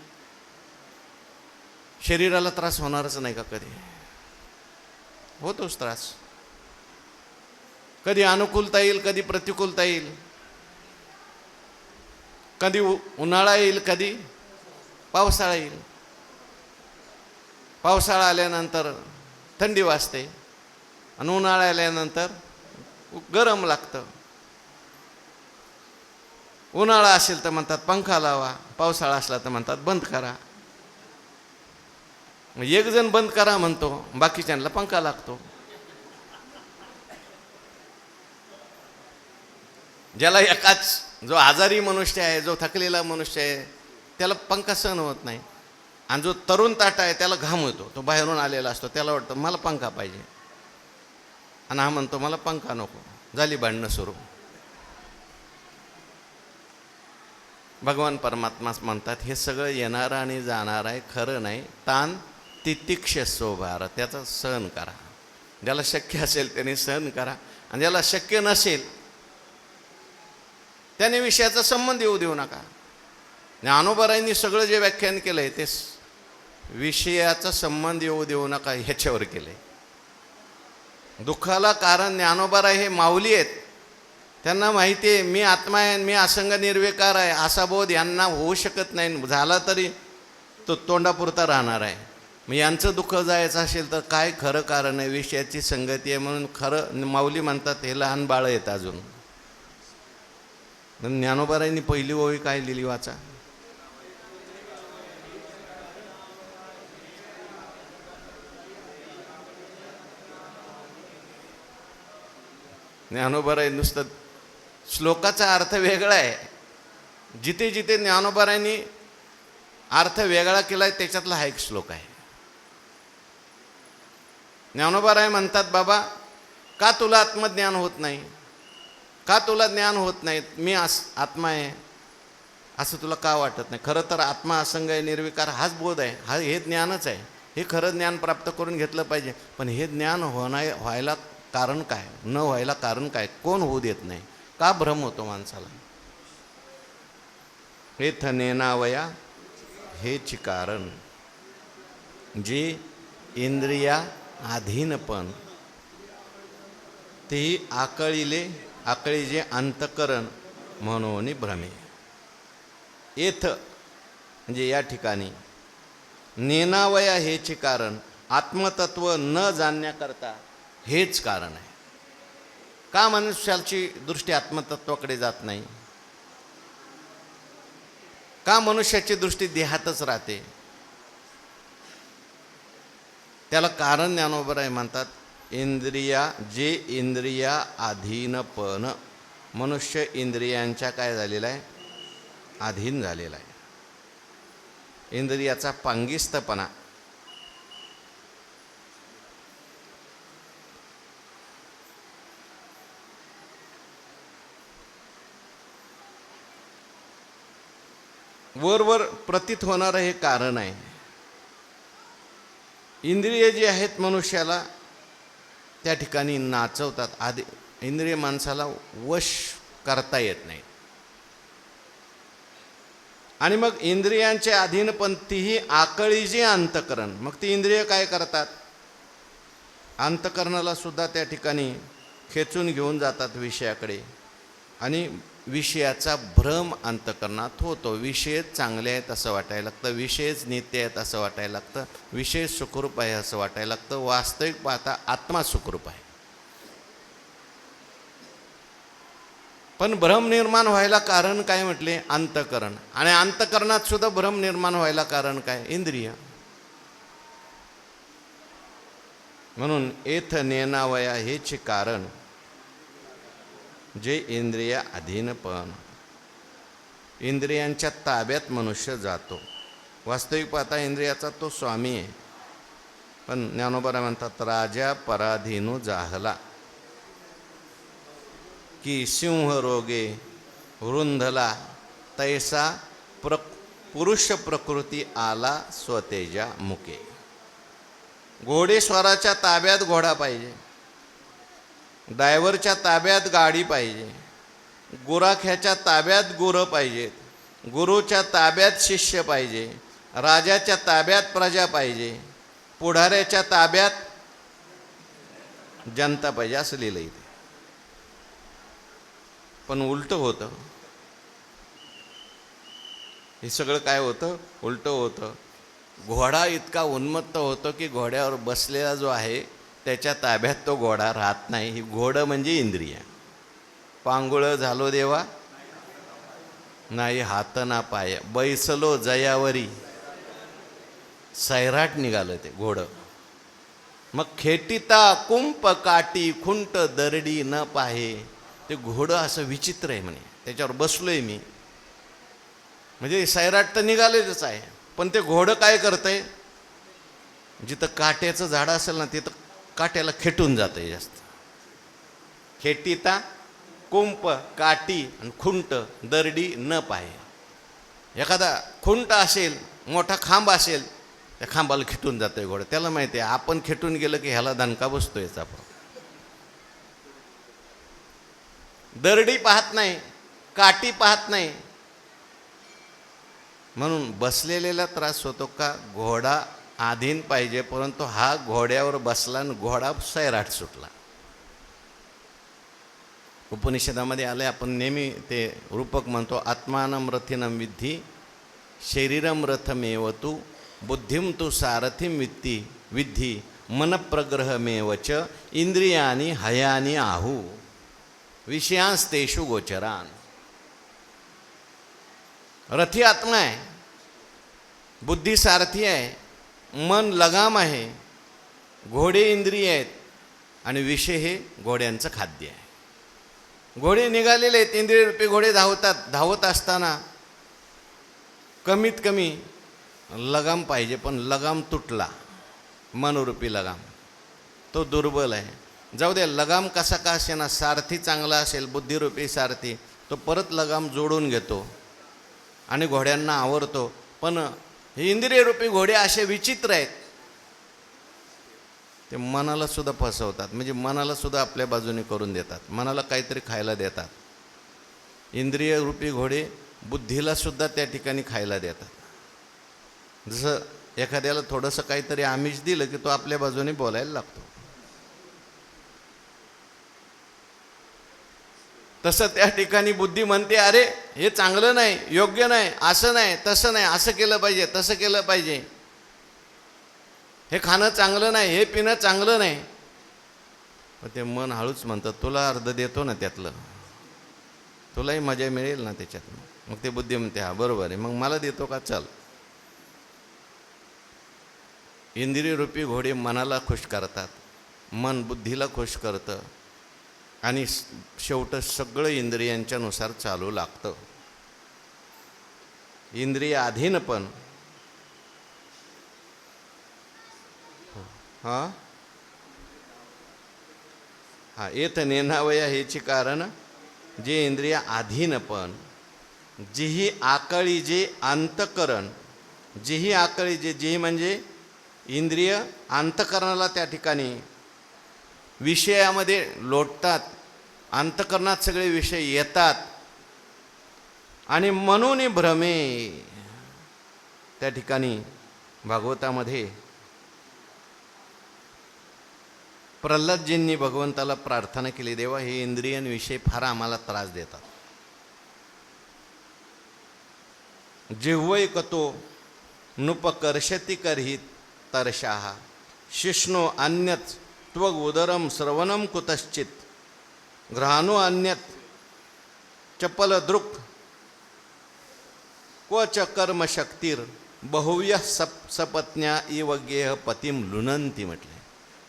शरीराला त्रास होणारच नाही का? कधी होतोच त्रास. कधी अनुकूलता येईल, कधी प्रतिकूलता येईल, कधी उन्हाळा येईल, कधी पावसाळा येईल. पावसाळा आल्यानंतर थंडी वाजते आणि उन्हाळा आल्यानंतर गरम लागतं. उन्हाळा असेल तर म्हणतात पंखा लावा, पावसाळा असला तर म्हणतात बंद करा. एक जण बंद करा म्हणतो, बाकीच्यांना पंखा लागतो. ज्याला एकाच, जो आजारी मनुष्य आहे, जो थकलेला मनुष्य आहे, त्याला पंखा सहन होत नाही. आणि जो तरुण ताटा आहे त्याला घाम होतो, तो बाहेरून आलेला असतो, त्याला वाटतं मला पंखा पाहिजे, आणि हा म्हणतो मला पंखा नको. झाली भांडणं सुरू. भगवान परमात्मा म्हणतात हे सगळं येणारं आणि जाणार आहे, खरं नाही. तान तितिक्ष स्वभाव, त्याचा सहन करा. ज्याला शक्य असेल त्याने सहन करा, आणि ज्याला शक्य नसेल त्याने विषयाचा संबंध येऊ देऊ नका. ज्ञानोबारायांनी सगळं जे व्याख्यान केलंय ते विषयाचा संबंध येऊ देऊ नका ह्याच्यावर केले. दुःखाला कारण ज्ञानोबाराय हे माऊली आहेत. त्यांना माहिती आहे मी आत्मा आहे, मी असंग निर्विकार आहे, असा बोध यांना होऊ शकत नाही. झाला तरी तो तोंडापुरता राहणार आहे. मग यांचं दुःख जायचं असेल तर काय खरं कारण आहे? विषयाची संगती आहे. म्हणून खरं माऊली म्हणतात हे लहान बाळ आहेत अजून. ज्ञानोबारायांनी पहिली ओळी काय लिहिली वाचा. ज्ञानोबाराय नुसतं श्लोकाचा अर्थ वेगळा आहे. जिथे जिथे ज्ञानोबारायांनी अर्थ वेगळा केला आहे त्याच्यातला हा एक श्लोक आहे. ज्ञानोबाराय म्हणतात बाबा का तुला आत्मज्ञान होत नाही, का तुला ज्ञान होत नाही? मी आत्मा आहे, असं तुला का वाटत नाही? खरं तर आत्मा असंग आहे, निर्विकार हाच बोध आहे, हे ज्ञानच आहे. हे खरं ज्ञान प्राप्त करून घेतलं पाहिजे. पण हे ज्ञान व्हायला कारण काय? न व्हायला कारण काय? कोण होऊ देत नाही? का भ्रम होतो माणसाला? हेथ नेनावया हेच कारण, जे इंद्रिया अधीनपण तेही आकळी जे अंतकरण म्हणून भ्रमे. येथ म्हणजे या ठिकाणी, नेनावया हेच कारण, आत्मतत्व न जाणण्याकरता हेच कारण आहे. का मनुष्याची दृष्टी आत्मतत्वाकडे जात नाही? का मनुष्याची दृष्टी देहातच राहते? त्याला कारण ज्ञानोबराय म्हणतात. जे इंद्रिया अधीनपण, मनुष्य इंद्रियांच्या काय झालेला आहे? अधीन झालेला आहे. इंद्रियाचा पांगिस्तपणा. वर प्रतीत होणारं हे कारण आहे. इंद्रिय जे आहेत मनुष्याला त्या ठिकाणी नाचवतात. इंद्रिय माणसाला वश करता येत नाही. आणि मग इंद्रियांचे अधीनपण तीही आकळी जे अंतकरण, मग ती इंद्रिय काय करतात? अंतकरणाला सुद्धा त्या ठिकाणी खेचून घेऊन जातात विषयाकडे. आणि विषयाचा भ्रम अंतकरणात होतो. विषय चांगले आहेत असं वाटायला लागतं, विषयच नित्य आहेत असं वाटायला लागतं, विषय सुखरूप आहे असं वाटायला लागतं. वास्तविक पाहता आत्मा सुखरूप आहे. पण भ्रम निर्माण व्हायला कारण काय म्हटले? अंतकरण. आणि अंतकरणात सुद्धा भ्रम निर्माण व्हायला कारण काय? इंद्रिय. म्हणून येथ नेनावया हेच कारण, जे इंद्रिय अधीनपण, इंद्रियांच्या ताब्यात मनुष्य जातो. वास्तविक पाहता इंद्रियाचा तो स्वामी आहे. पण ज्ञानोबा म्हणतात, राजा पराधीनू जाहला, की सिंह रोगे वृंधला, तैसा पुरुष प्रकृती आला स्वतेजा मुके. घोडेस्वाराच्या ताब्यात घोडा पाहिजे, ड्रायव्हरच्या ताब्यात गाडी पाहिजे, गुराख्याच्या ताब्यात गुरं पाहिजेत, गुरुच्या ताब्यात शिष्य पाहिजे, राजाच्या ताब्यात प्रजा पाहिजे, पुढाऱ्याच्या ताब्यात जनता पाहिजे, असं लिहिलं इथे. पण उलटं होतं. हे सगळं काय होतं? उलटं होतं. घोडा इतका उन्मत्त होतो की घोड्यावर बसलेला जो आहे त्याच्या ताब्यात तो घोडा राहत नाही. ही घोडं म्हणजे इंद्रिय. पांगुळ झालो देवा नाही हात ना पाय, बैसलो जयावरी, सैराट निघालं ते घोडं. मग खेटिता कुंप काटी खुंट दरडी न पाहे. ते घोडं असं विचित्र आहे म्हणे, त्याच्यावर बसलोय मी, म्हणजे सैराट तर निघालेलंच आहे. पण ते घोडं काय करतंय? जिथं काट्याचं झाड असेल ना तिथं काट्याला खेटून जातंय जास्त. खेटिता कुंप काटी आणि खुंट दरडी न पाहे. एखादा खुंट असेल, मोठा खांब असेल, त्या खांबाला खेटून जातंय घोडं. त्याला माहिती आहे आपण खेटून गेलं की ह्याला दणका बसतोयच. आपण दरडी पाहत नाही, काठी पाहत नाही, म्हणून बसलेल्याला त्रास होतो का? घोडा आधीन पाहिजे, परंतु हा घोड्यावर बसला आणि घोडा सैराट सुटला. उपनिषदामध्ये आले, आपण नेहमी ते रूपक म्हणतो, आत्मानं रथिनं विद्धी शरीरम रथमेव तू बुद्धिम तू सारथिम विद्धी मनप्रग्रहमेवच इंद्रियानी हयानी आहू विषयांस्तेषु गोचरान. रथी आत्मा आहे, बुद्धी सारथी आहे, मन लगाम आहे, घोडे इंद्रिय आहेत आणि विषय हे घोड्यांचं खाद्य आहे. घोडे निघालेले आहेत, इंद्रिय रूपी घोडे धावत असताना कमीत कमी लगाम पाहिजे, पण लगाम तुटला. मनरूपी लगाम तो दुर्बल आहे. जाऊ द्या, लगाम कसा का असेना, सारथी चांगला असेल, बुद्धिरूपी सारथी, तो परत लगाम जोडून घेतो. आणि घोड्यांना आवरतो. पण हे इंद्रियरूपी घोडे असे विचित्र आहेत, ते मनाला सुद्धा फसवतात. म्हणजे मनाला सुद्धा आपल्या बाजूने करून देतात, मनाला काहीतरी खायला देतात. इंद्रियरूपी घोडे बुद्धीला सुद्धा त्या ठिकाणी खायला देतात. जसं एखाद्याला थोडंसं काहीतरी आमिष दिलं की तो आपल्या बाजूने बोलायला लागतो. तसं त्या ठिकाणी बुद्धी म्हणते, अरे हे चांगलं नाही, योग्य नाही, असं नाही, तसं नाही, असं केलं पाहिजे, तसं केलं पाहिजे, हे खाणं चांगलं नाही, हे पिणं चांगलं नाही. पण ते मन हळूच म्हणतं, तुला अर्ध देतो ना त्यातलं, तुलाही मजा मिळेल ना त्याच्यात. मग ते बुद्धी म्हणते, हा बरोबर आहे, मग मला देतो का, चल. इंद्रियरूपी घोडे मनाला खुश करतात, मन बुद्धीला खुश करतं आणि शेवट सगळं इंद्रियांच्यानुसार चालू लागतं. इंद्रिय अधीनपण हां हां येत नेनावया हेची कारण जे इंद्रिय अधीनपण, जीही आकळी जे अंतकरण, जीही आकळी जे म्हणजे इंद्रिय अंतकरणाला त्या ठिकाणी विषयामध्ये लोटतात, अंतकरणात सगळे विषय येतात आणि म्हणून भ्रमे. त्या ठिकाणी भागवतामध्ये प्रल्हादजींनी भगवंताला प्रार्थना केली, देवा हे इंद्रियांविषयी फार आम्हाला त्रास देतात. जिह्वैकतो नुपकर्षति करहि तरशाः शिष्णो अन्यत् त्वग उदरम श्रवणम कुतश्चित घ्राणो अन्यत् चपल दृक् क्वच कर्म शक्तीर बहुव्य सपत्न्या इव गेह पतिम लुनंती म्हटले.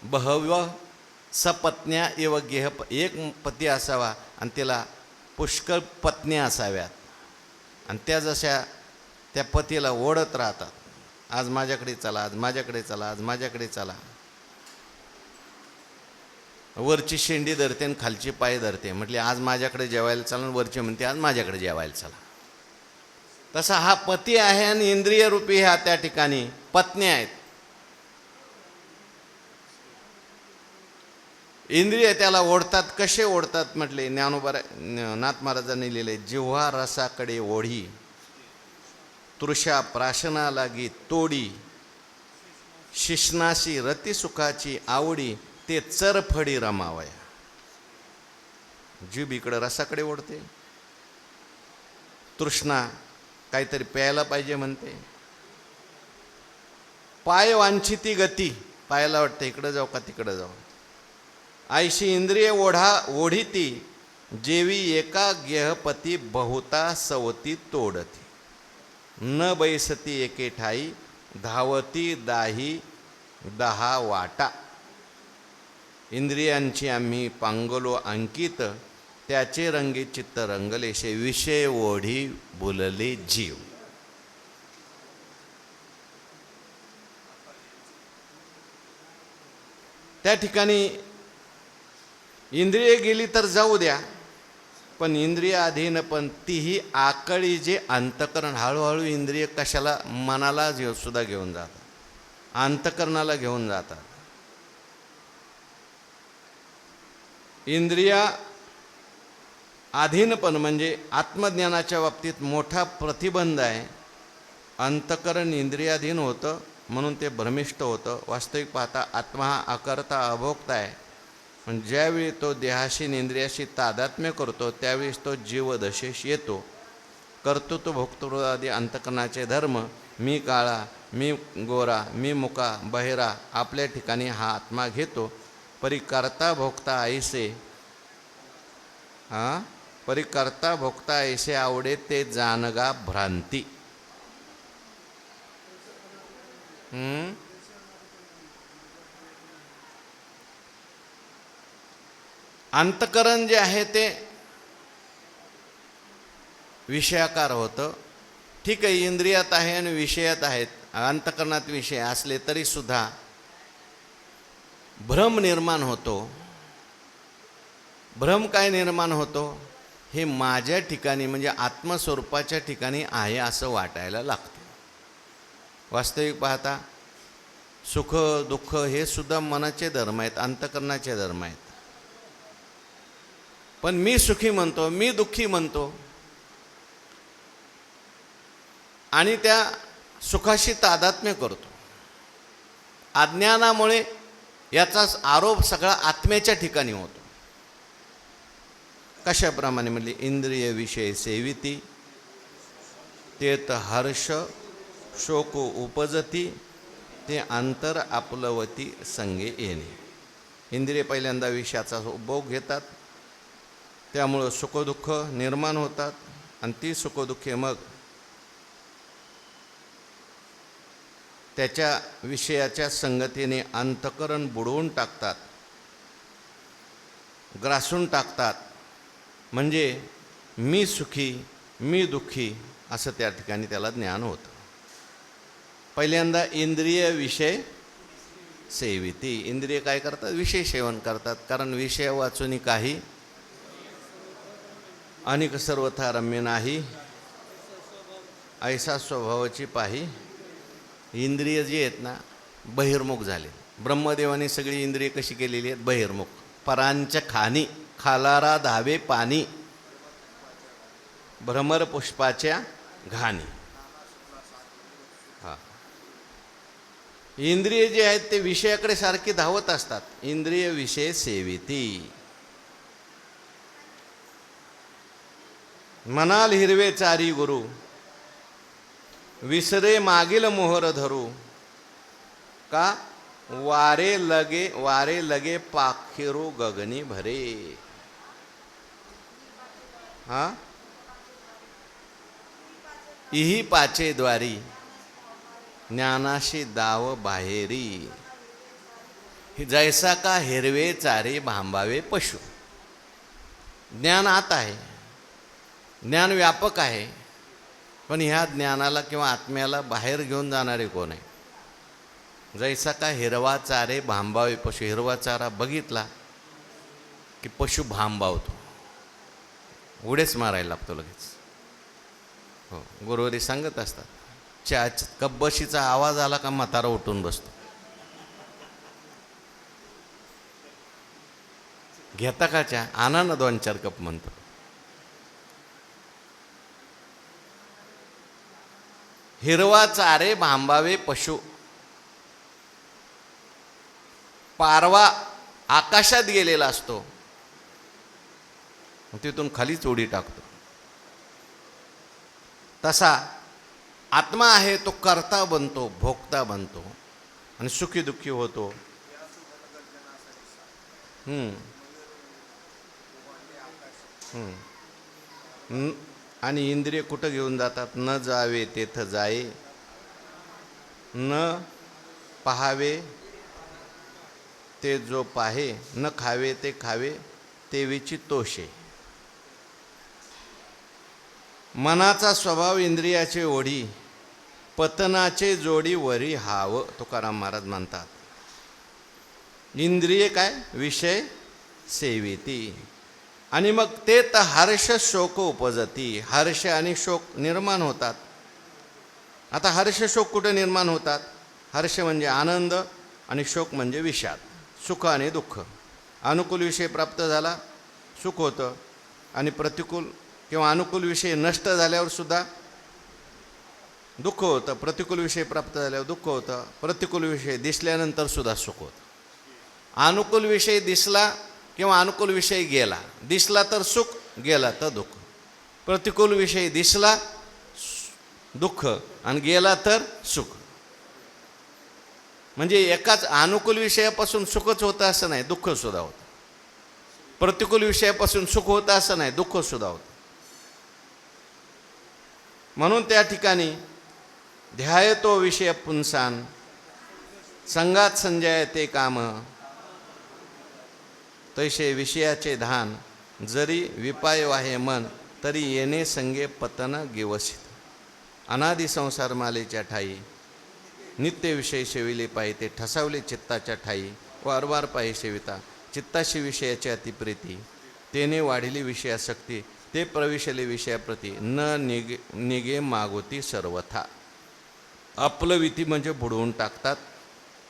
बहव्य सपत्न्या इव गेह, एक पती असावा आणि त्याला पुष्कळ पत्न्या असाव्यात आणि त्या जशा त्या पतीला ओढत राहतात, आज माझ्याकडे चला, आज माझ्याकडे चला, आज माझ्याकडे चला. वरची शेंडी धरते आणि खालची पाय धरते. म्हटले आज माझ्याकडे जेवायला चला, वरची म्हणते आज माझ्याकडे जेवायला चला. तसा हा पती आहे आणि इंद्रिय रूपी ह्या त्या ठिकाणी पत्न्या आहेत. इंद्रिय त्याला ओढतात. कसे ओढतात म्हटले, ज्ञानोबा नाथ महाराजांनी लिहिले, जिव्हा रसाकडे ओढी तृषा प्राशना लागी तोडी शिष्णाशी रतिसुखाची आवडी ते चरफडी रमावया. जीभ इकडं रसाकडे ओढते, तृष्णा काहीतरी प्यायला पाहिजे म्हणते, पाय वांछिती गती, पायाला वाटते इकडं जाऊ का तिकडं जाऊ. आयशी इंद्रिय ओढीती जेवी एका गेहपती बहुता सवती तोडती. न बैसती एके ठाई धावती दाही दहा वाटा. इंद्रियांची आम्ही पांगलो अंकित त्याचे रंगी चित्त रंगलेशे विषय ओढी बुलले जीव. त्या ठिकाणी इंद्रिय गेली तर जाऊ द्या, पण इंद्रिय अधीन पण तीही आकळी जे अंतकरण, हळूहळू इंद्रिय कशाला, मनाला सुद्धा घेऊन जातात, अंतकरणाला घेऊन जातात. इंद्रिया अधीनपण म्हणजे आत्मज्ञानाच्या बाबतीत मोठा प्रतिबंध आहे. अंतकरण इंद्रियाधीन होतं म्हणून ते भ्रमिष्ट होतं. वास्तविक पाहता आत्मा हा अकर्ता अभोक्ता आहे. पण ज्यावेळी तो देहाशी इंद्रियाशी तादात्म्य करतो त्यावेळेस तो जीवदशेस येतो. कर्तृत्व भोक्तृत्व आदी अंतकरणाचे धर्म, मी काळा, मी गोरा, मी मुका, बहिरा, आपल्या ठिकाणी हा आत्मा घेतो. परिकर्ता भोक्ता ऐसे, परिकर्ता भोक्ता ऐसे आवडे ते जानगा भ्रांती. अंतकरण जे आहे ते विषयाकार होतं. ठीक आहे, इंद्रियात आहे आणि विषयात आहेत, अंतकरणात विषय असले तरी सुद्धा भ्रम निर्माण होतो. भ्रम काय निर्माण होतो, हे माझ्या ठिकाणी म्हणजे आत्मस्वरूपाच्या ठिकाणी आहे असं वाटायला लागतं. वास्तविक पाहता सुख दुःख हे सुद्धा मनाचे धर्म आहेत, अंतःकरणाचे धर्म आहेत. पण मी सुखी म्हणतो, मी दुःखी म्हणतो आणि त्या सुखाशी तादात्म्य करतो. अज्ञानामुळे याचा आरोप सगळा आत्म्याच्या ठिकाणी होतो. कशाप्रमाणे म्हणले, इंद्रिय विषय सेविती तेत हर्ष शोक उपजती ते अंतर आपलवती संगे येणे. इंद्रिय पहिल्यांदा विषयाचा उपभोग घेतात, त्यामुळं सुखदुःख निर्माण होतात आणि ती सुखदुःखे मग त्याच्या विषयाच्या संगतीने अंतःकरण बुडवून टाकतात, ग्रासून टाकतात. म्हणजे मी सुखी मी दुःखी असं त्या ठिकाणी त्याला ज्ञान होतं. पहिल्यांदा इंद्रिय विषय सेविती. इंद्रिय काय करतात? विषय सेवन करतात. कारण विषय वाचून काही अनेक सर्वथा रम्य नाही, ऐसा स्वभावाची पाही. इंद्रिय जी आहेत ना बहिर्मुख झाले. ब्रह्मदेवाने सगळी इंद्रिय कशी केलेली आहेत? बहिर्मुख. परांच्या खानी खालारा धावे पाणी, भ्रमर पुष्पाच्या घाणी. हा, इंद्रिय जे आहेत ते विषयाकडे सारखी धावत असतात. इंद्रिय विषय सेविती. मनाल हिरवे चारी गुरु, विसरे मागील मोहर धरू. का? वारे लगे पाखिरू गगनी भरे. हा, इही पाचे द्वारी ज्ञानाशी दाव बाहेरी. जैसा का हिरवे चारे भांबावे पशु. ज्ञान आत आहे, ज्ञान व्यापक आहे, पण ह्या ज्ञानाला किंवा आत्म्याला बाहेर घेऊन जाणारे कोण आहे? जैसा का हिरवा चारे भांबावे पशु. हिरवा चारा बघितला की पशु भांबावतो, उडेच मारायला लागतो लगेच. हो, गुरुवारी सांगत असतात, कब्बशीचा आवाज आला का म्हातारा उठून बसतो. घेता का चहा? आणा ना 2-4 कप म्हणतो. हिरवा चारे भांबावे पशु. पारवा आकाशात गेलेला असतो, तिथून खालीच उडी टाकतो. तसा आत्मा आहे तो कर्ता बनतो, भोगता बनतो आणि सुखी दुःखी होतो. आणि इंद्रिय कुठं घेऊन जातात? न जावे तेथ जाये, न पहावे ते जो पाहे, न खावे ते खावे ते विची तोषे. मनाचा स्वभाव इंद्रियाचे ओढी, पतनाचे जोडी वरी हाव. तुकाराम महाराज म्हणतात. इंद्रिय काय? विषय सेविती. आणि मग ते तर हर्ष शोक उपजती. हर्ष आणि शोक निर्माण होतात. आता हर्ष शोक कुठे निर्माण होतात? हर्ष म्हणजे आनंद आणि शोक म्हणजे विषाद, सुख आणि दुःख. अनुकूल विषय प्राप्त झाला सुख होतं, आणि प्रतिकूल किंवा अनुकूल विषय नष्ट झाल्यावर सुद्धा दुःख होतं. प्रतिकूल विषय प्राप्त झाल्यावर दुःख होतं. प्रतिकूल विषय दिसल्यानंतर सुद्धा सुख होतं. अनुकूल विषय दिसला किंवा अनुकूल विषय गेला, दिसला तर सुख, गेला तर दुःख. प्रतिकूल विषय दिसला दुःख आणि गेला तर सुख. म्हणजे एकाच अनुकूल विषयापासून सुखच होतं असं नाही, दुःख सुद्धा होतं. प्रतिकूल विषयापासून सुख होतं असं नाही, दुःख सुद्धा होतं. म्हणून त्या ठिकाणी ध्यायतो विषय पुंसान, संगात संजयते काम. तैसे विषयाचे धान, जरी विपाय वाहे मन, तरी येणे संगे पतन गिवसित. अनादि संसार मालेच्या ठाई नित्य विषय सेविले पाहिजे, ठसावले चित्ताच्या ठाई वारंवार पाहि सेविता. चित्ताशी विषयाची अतिप्रीती, तेने वाढिली विषयासक्ती, ते प्रविशले विषयाप्रती न निगे मागोती सर्वथा. अपलविती म्हणजे बुडवून टाकतात.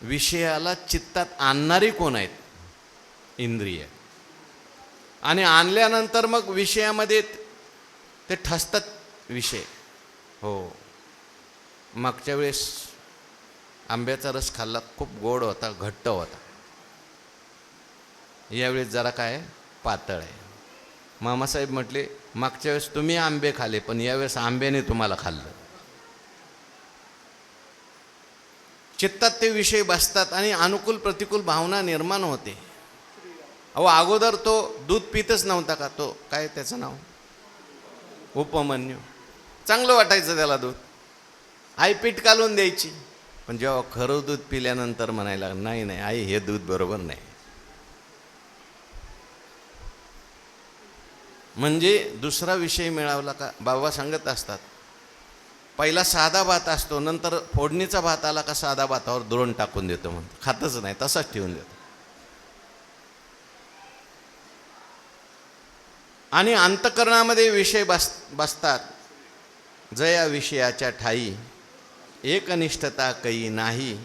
विषयाला चित्तात आणणारी कोण आहेत? इंद्रिय. आणि आणल्यानंतर मग विषयामध्ये ते ठसतात विषय. हो, मागच्या वेळेस आंब्याचा रस खाल्ला, खूप गोड होता, घट्ट होता. यावेळेस जरा काय पातळ आहे. मामासाहेब म्हटले, मागच्या वेळेस तुम्ही आंबे खाल्ले, पण यावेळेस आंब्याने तुम्हाला खाल्लं. चित्तात ते विषय बसतात आणि अनुकूल प्रतिकूल भावना निर्माण होते. अहो, अगोदर तो दूध पितच नव्हता का? तो काय त्याचं नाव, उपमन्यू. चांगलं वाटायचं त्याला दूध, आई पीठ कालून द्यायची. पण जेव्हा खरं दूध पिल्यानंतर म्हणायला, नाही नाही आई, हे दूध बरोबर नाही. म्हणजे दुसरा विषय मिळवला का? बाबा सांगत असतात, पहिला साधा भात असतो, नंतर फोडणीचा भात आला का साधा भातावर द्रोण टाकून देतो म्हणतो. खातच नाही, तसाच ठेवून देतो. आणि अंतःकरणामध्ये विषय बसतात. जया विषयाच्या ठाई एकनिष्ठता काही नाही,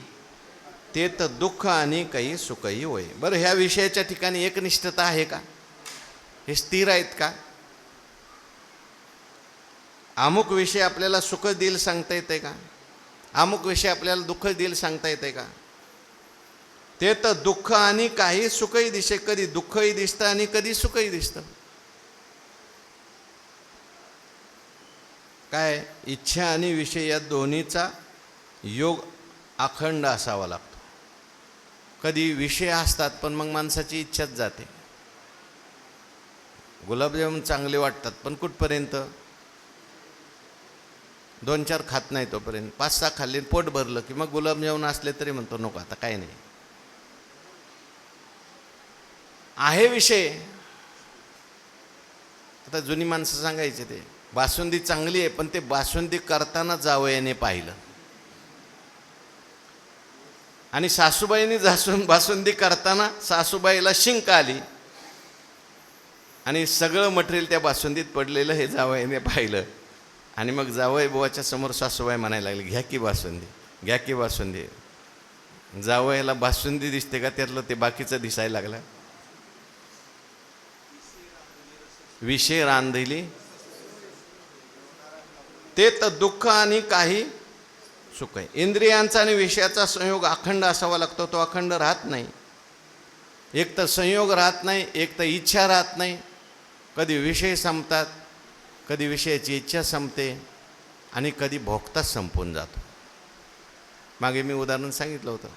ते तर दुःख आणि काही सुखही होय. बरं, ह्या विषयाच्या ठिकाणी एकनिष्ठता आहे का? हे स्थिर आहेत का? अमुक विषय आपल्याला सुख देईल सांगता येते का? अमुक विषय आपल्याला दुःख देईल सांगता येते का? ते तर दुःख आणि काही सुखही दिसे. कधी दुःखही दिसतं आणि कधी सुखही दिसतं. काय, इच्छा आणि विषय या दोन्हीचा योग अखंड असावा लागतो. कधी विषय असतात पण मग माणसाची इच्छाच जाते. गुलाबजामुन चांगले वाटतात पण कुठपर्यंत? 2-4 खात नाही तोपर्यंत. 5-6 खाल्ले, पोट भरलं की मग गुलाबजामुन असले तरी म्हणतो नको, आता काय नाही. आहे विषय. आता जुनी माणसं सांगायचे, ते बासुंदी चांगली आहे, पण ते बासुंदी करताना जावयाने पाहिलं. आणि सासूबाईंनी बासुंदी करताना सासूबाईला शिंक आली आणि सगळं मटेरियल त्या बासुंदीत पडलेलं हे जावयाने पाहिलं. आणि मग जावई बुवाच्या समोर सासूबाई म्हणायला लागली, घ्या की बासुंदी, घ्या की बासुंदी. जावयाला बासुंदी दिसते का? त्यातलं ते बाकीचं दिसायला लागलं. विषय रांधली ते तर दुःख आणि काही सुख आहे. इंद्रियांचा आणि विषयाचा संयोग अखंड असावा लागतो. तो अखंड राहत नाही. एक तर संयोग राहत नाही, एक तर इच्छा राहत नाही. कधी विषय संपतात, कधी विषयाची इच्छा संपते आणि कधी भोगताच संपून जातो. मागे मी उदाहरण सांगितलं होतं.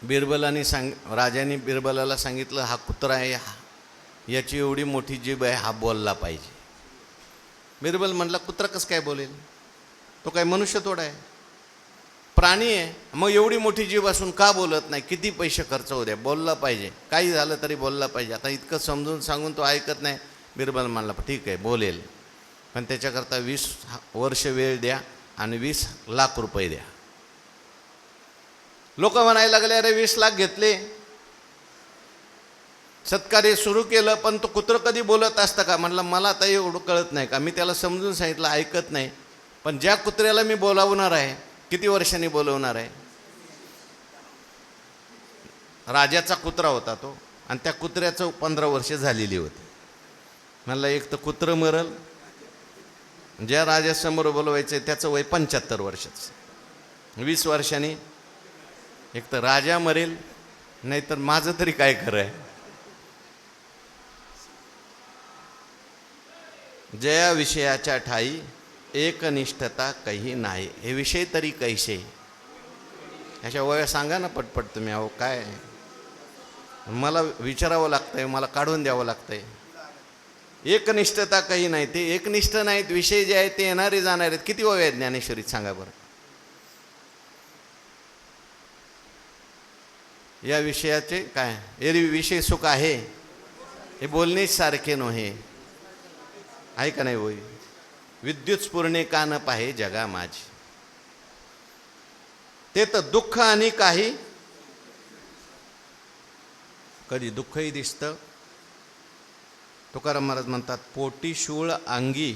बिरबलाने राजाने बिरबलाला सांगितलं, हा कुत्रा आहे, याची एवढी मोठी जीभ आहे, हा बोलला पाहिजे. बिरबल म्हटला, कुत्रा कसं काय बोलेल? तो काय मनुष्य थोडा आहे, प्राणी आहे. मग एवढी मोठी जीभ असून का बोलत नाही? किती पैसे खर्च होऊ द्या, बोलला पाहिजे. काही झालं तरी बोलला पाहिजे. आता इतकं समजून सांगून तो ऐकत नाही. बिरबल म्हणला, ठीक आहे बोलेल, पण त्याच्याकरता 20 वर्ष वेळ द्या आणि 20 लाख रुपये द्या. लोक म्हणायला लागले, अरे 20 लाख घेतले, सत्कार्य सुरू केलं, पण तो कुत्रं कधी बोलत असतं का? म्हणलं, मला आता एवढं कळत नाही का? मी त्याला समजून सांगितलं, ऐकत नाही. पण ज्या कुत्र्याला मी बोलावणार आहे, किती वर्षांनी बोलवणार आहे? राजाचा कुत्रा होता तो, आणि त्या कुत्र्याचं 15 वर्ष झालेली होती. म्हणलं, एक तर कुत्रं मरल, ज्या राजासमोर बोलवायचं त्याचं वय 75 वर्षाचं. 20 वर्षांनी एक तर राजा मरेल, नाही तर माझं तरी काय खरं आहे? जया विषयाच्या ठाई एकनिष्ठता काही नाही. हे विषय तरी कैसे? अशा वया सांगा ना पटपट तुम्ही. अहो काय, मला विचारावं लागतंय, मला काढून द्यावं लागतंय. एकनिष्ठता काही नाही. ते एकनिष्ठ नाहीत. विषय जे आहेत ते येणारे जाणार आहेत. किती वय आहेत ज्ञानेश्वरीत सांगा बरं? या विषयाचे काय, एरवी विषय सुख आहे, हे बोलणेच सारखे नव्हे. आहे का नाही होई? विद्युत स्फुरणे का न पाहे जगा माझी, ते तर दुःख आणि काही. कधी दुःखही दिसतं तुकाराम महाराज म्हणतात, पोटी शूळ अंगी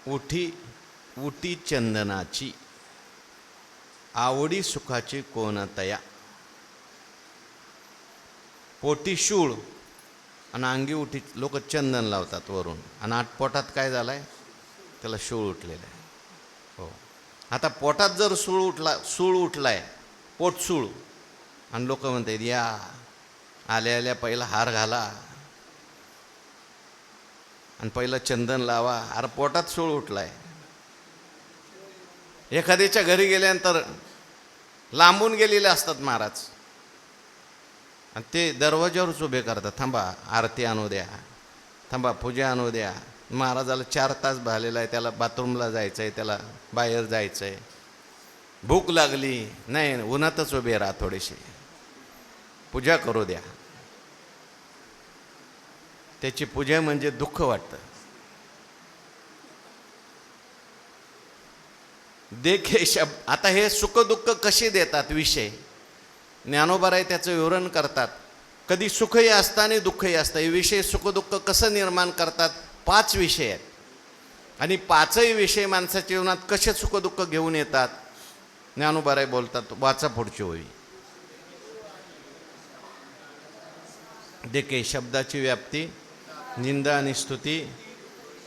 उठी उटी चंदनाची, आवडी सुखाची कोणतया. पोटी शूळ आणि अंगी उठी, लोक चंदन लावतात वरून, आणि आत पोटात काय झालंय, त्याला शूळ उठलेलं आहे. हो, आता पोटात जर सूळ उठलाय, पोट सूळ, आणि लोक म्हणतात या आल्या आल्या पहिला हार घाला आणि पहिलं चंदन लावा. अरे पोटात सूळ उठलाय. एखाद्याच्या घरी गेल्यानंतर लांबून गेलेले असतात महाराज, आणि ते दरवाज्यावरच उभे करतात, थांबा आरती आणू द्या, थांबा पूजा आणू द्या. महाराजाला 4 तास झालेला आहे, त्याला बाथरूमला जायचं आहे, त्याला बाहेर जायचं आहे, भूक लागली, नाही उन्हातच उभे राहा, थोडेसे पूजा करू द्या. त्याची पूजा म्हणजे दुःख वाटतं. देखे शब्द. आता हे सुखदुःख कसे देतात विषय, ज्ञानोबाराय त्याचं विवरण करतात. कधी सुखही असतं आणि दुःखही असतं. हे विषय सुखदुःख कसं निर्माण करतात, 5 विषय आहेत, आणि 5ही विषय माणसाच्या जीवनात कसे सुखदुःख घेऊन येतात. ज्ञानोबाराय बोलतात, वाचा पुढची होई. देखे शब्दाची व्याप्ती, निंदा आणि स्तुती,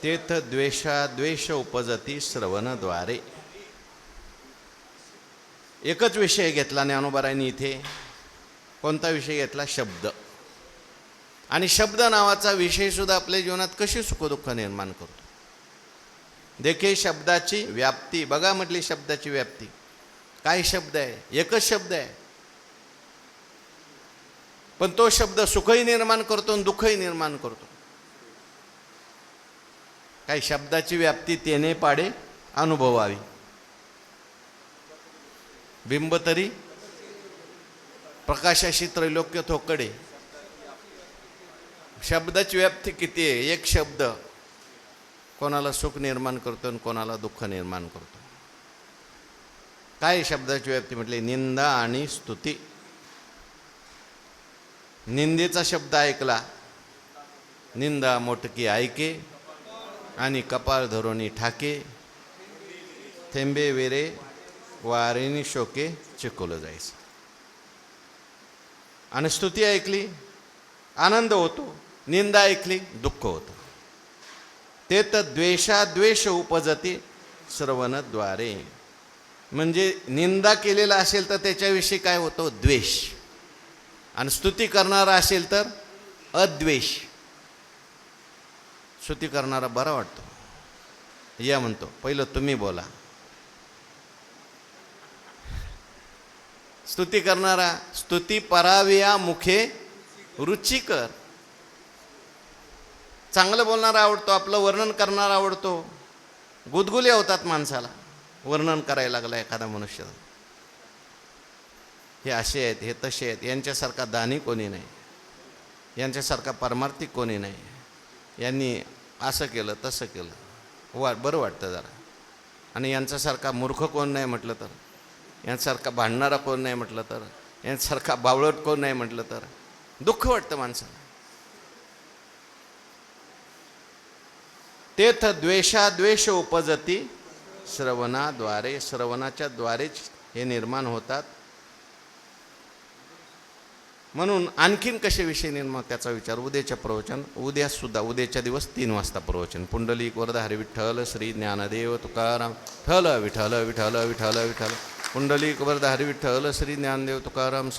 तेथ द्वेष उपजती श्रवणद्वारे. एकच विषय घेतला ज्ञानोबारायांनी इथे. कोणता विषय घेतला, शब्द. आणि शब्द नावाचा विषय सुद्धा आपल्या जीवनात कशी सुखदुःख निर्माण करतो. देखे शब्दाची व्याप्ती. बघा म्हटली शब्दाची व्याप्ती. काय शब्द आहे, एकच शब्द आहे, पण तो शब्द सुखही निर्माण करतो आणि दुःखही निर्माण करतो. काही शब्दाची व्याप्ती तेने पाडे अनुभवावी. बिंब तरी प्रकाशाशी त्रैलोक्य थोकडे. शब्दाची व्याप्ती किती आहे. एक शब्द कोणाला सुख निर्माण करतो आणि कोणाला दुःख निर्माण करतो. काय शब्दाची व्याप्ती म्हटली, निंदा आणि स्तुती. निंदेचा शब्द ऐकला, निंदा मोटकी ऐके आणि कपाळ धरोनी ठाके, थेंबे वेरे वारेनी शोके चिकोलं जायचं. आणि स्तुती ऐकली आनंद होतो, निंदा ऐकली दुःख होतं. ते तर द्वेष उपजती श्रवणद्वारे. म्हणजे निंदा केलेला असेल तर त्याच्याविषयी काय होतो, द्वेष, आणि स्तुती करणारा असेल तर अद्वेष. स्तुती करणारा बरा वाटतो, या म्हणतो पहिलं तुम्ही बोला. स्तुती करणारा, स्तुती पराविया मुखे रुचिकर. चांगलं बोलणारा आवडतो, आपलं वर्णन करणारा आवडतो. गुदगुले होतात माणसाला वर्णन करायला लागला एखादा मनुष्य. हे असे आहेत, हे तसे आहेत, यांच्यासारखा दानी कोणी नाही, यांच्यासारखा परमार्थिक कोणी नाही, यांनी असं केलं तसं केलं, बरं वाटतं जरा. आणि यांच्यासारखा मूर्ख कोण नाही म्हटलं तर, यांच्यासारखा भांडणारा कोण नाही म्हटलं तर, यांच्यासारखा बावळट कोण नाही म्हटलं तर दुःख वाटतं माणसाला. तेथ द्वेष उपजती श्रवणाद्वारे. श्रवणाच्या द्वारेच हे निर्माण होतात. म्हणून आणखीन कसे विषय निर्माण, त्याचा विचार उद्याच्या प्रवचन. उद्याच्या दिवस 3 वाजता प्रवचन. पुंडलिक वरद हरी विठ्ठल श्री ज्ञानदेव तुकाराम. विठ्ठल विठ्ठल विठ्ठल विठ्ठल विठ्ठल. पुंडलिक वरद हरी विठ्ठल श्री ज्ञानदेव तुकाराम.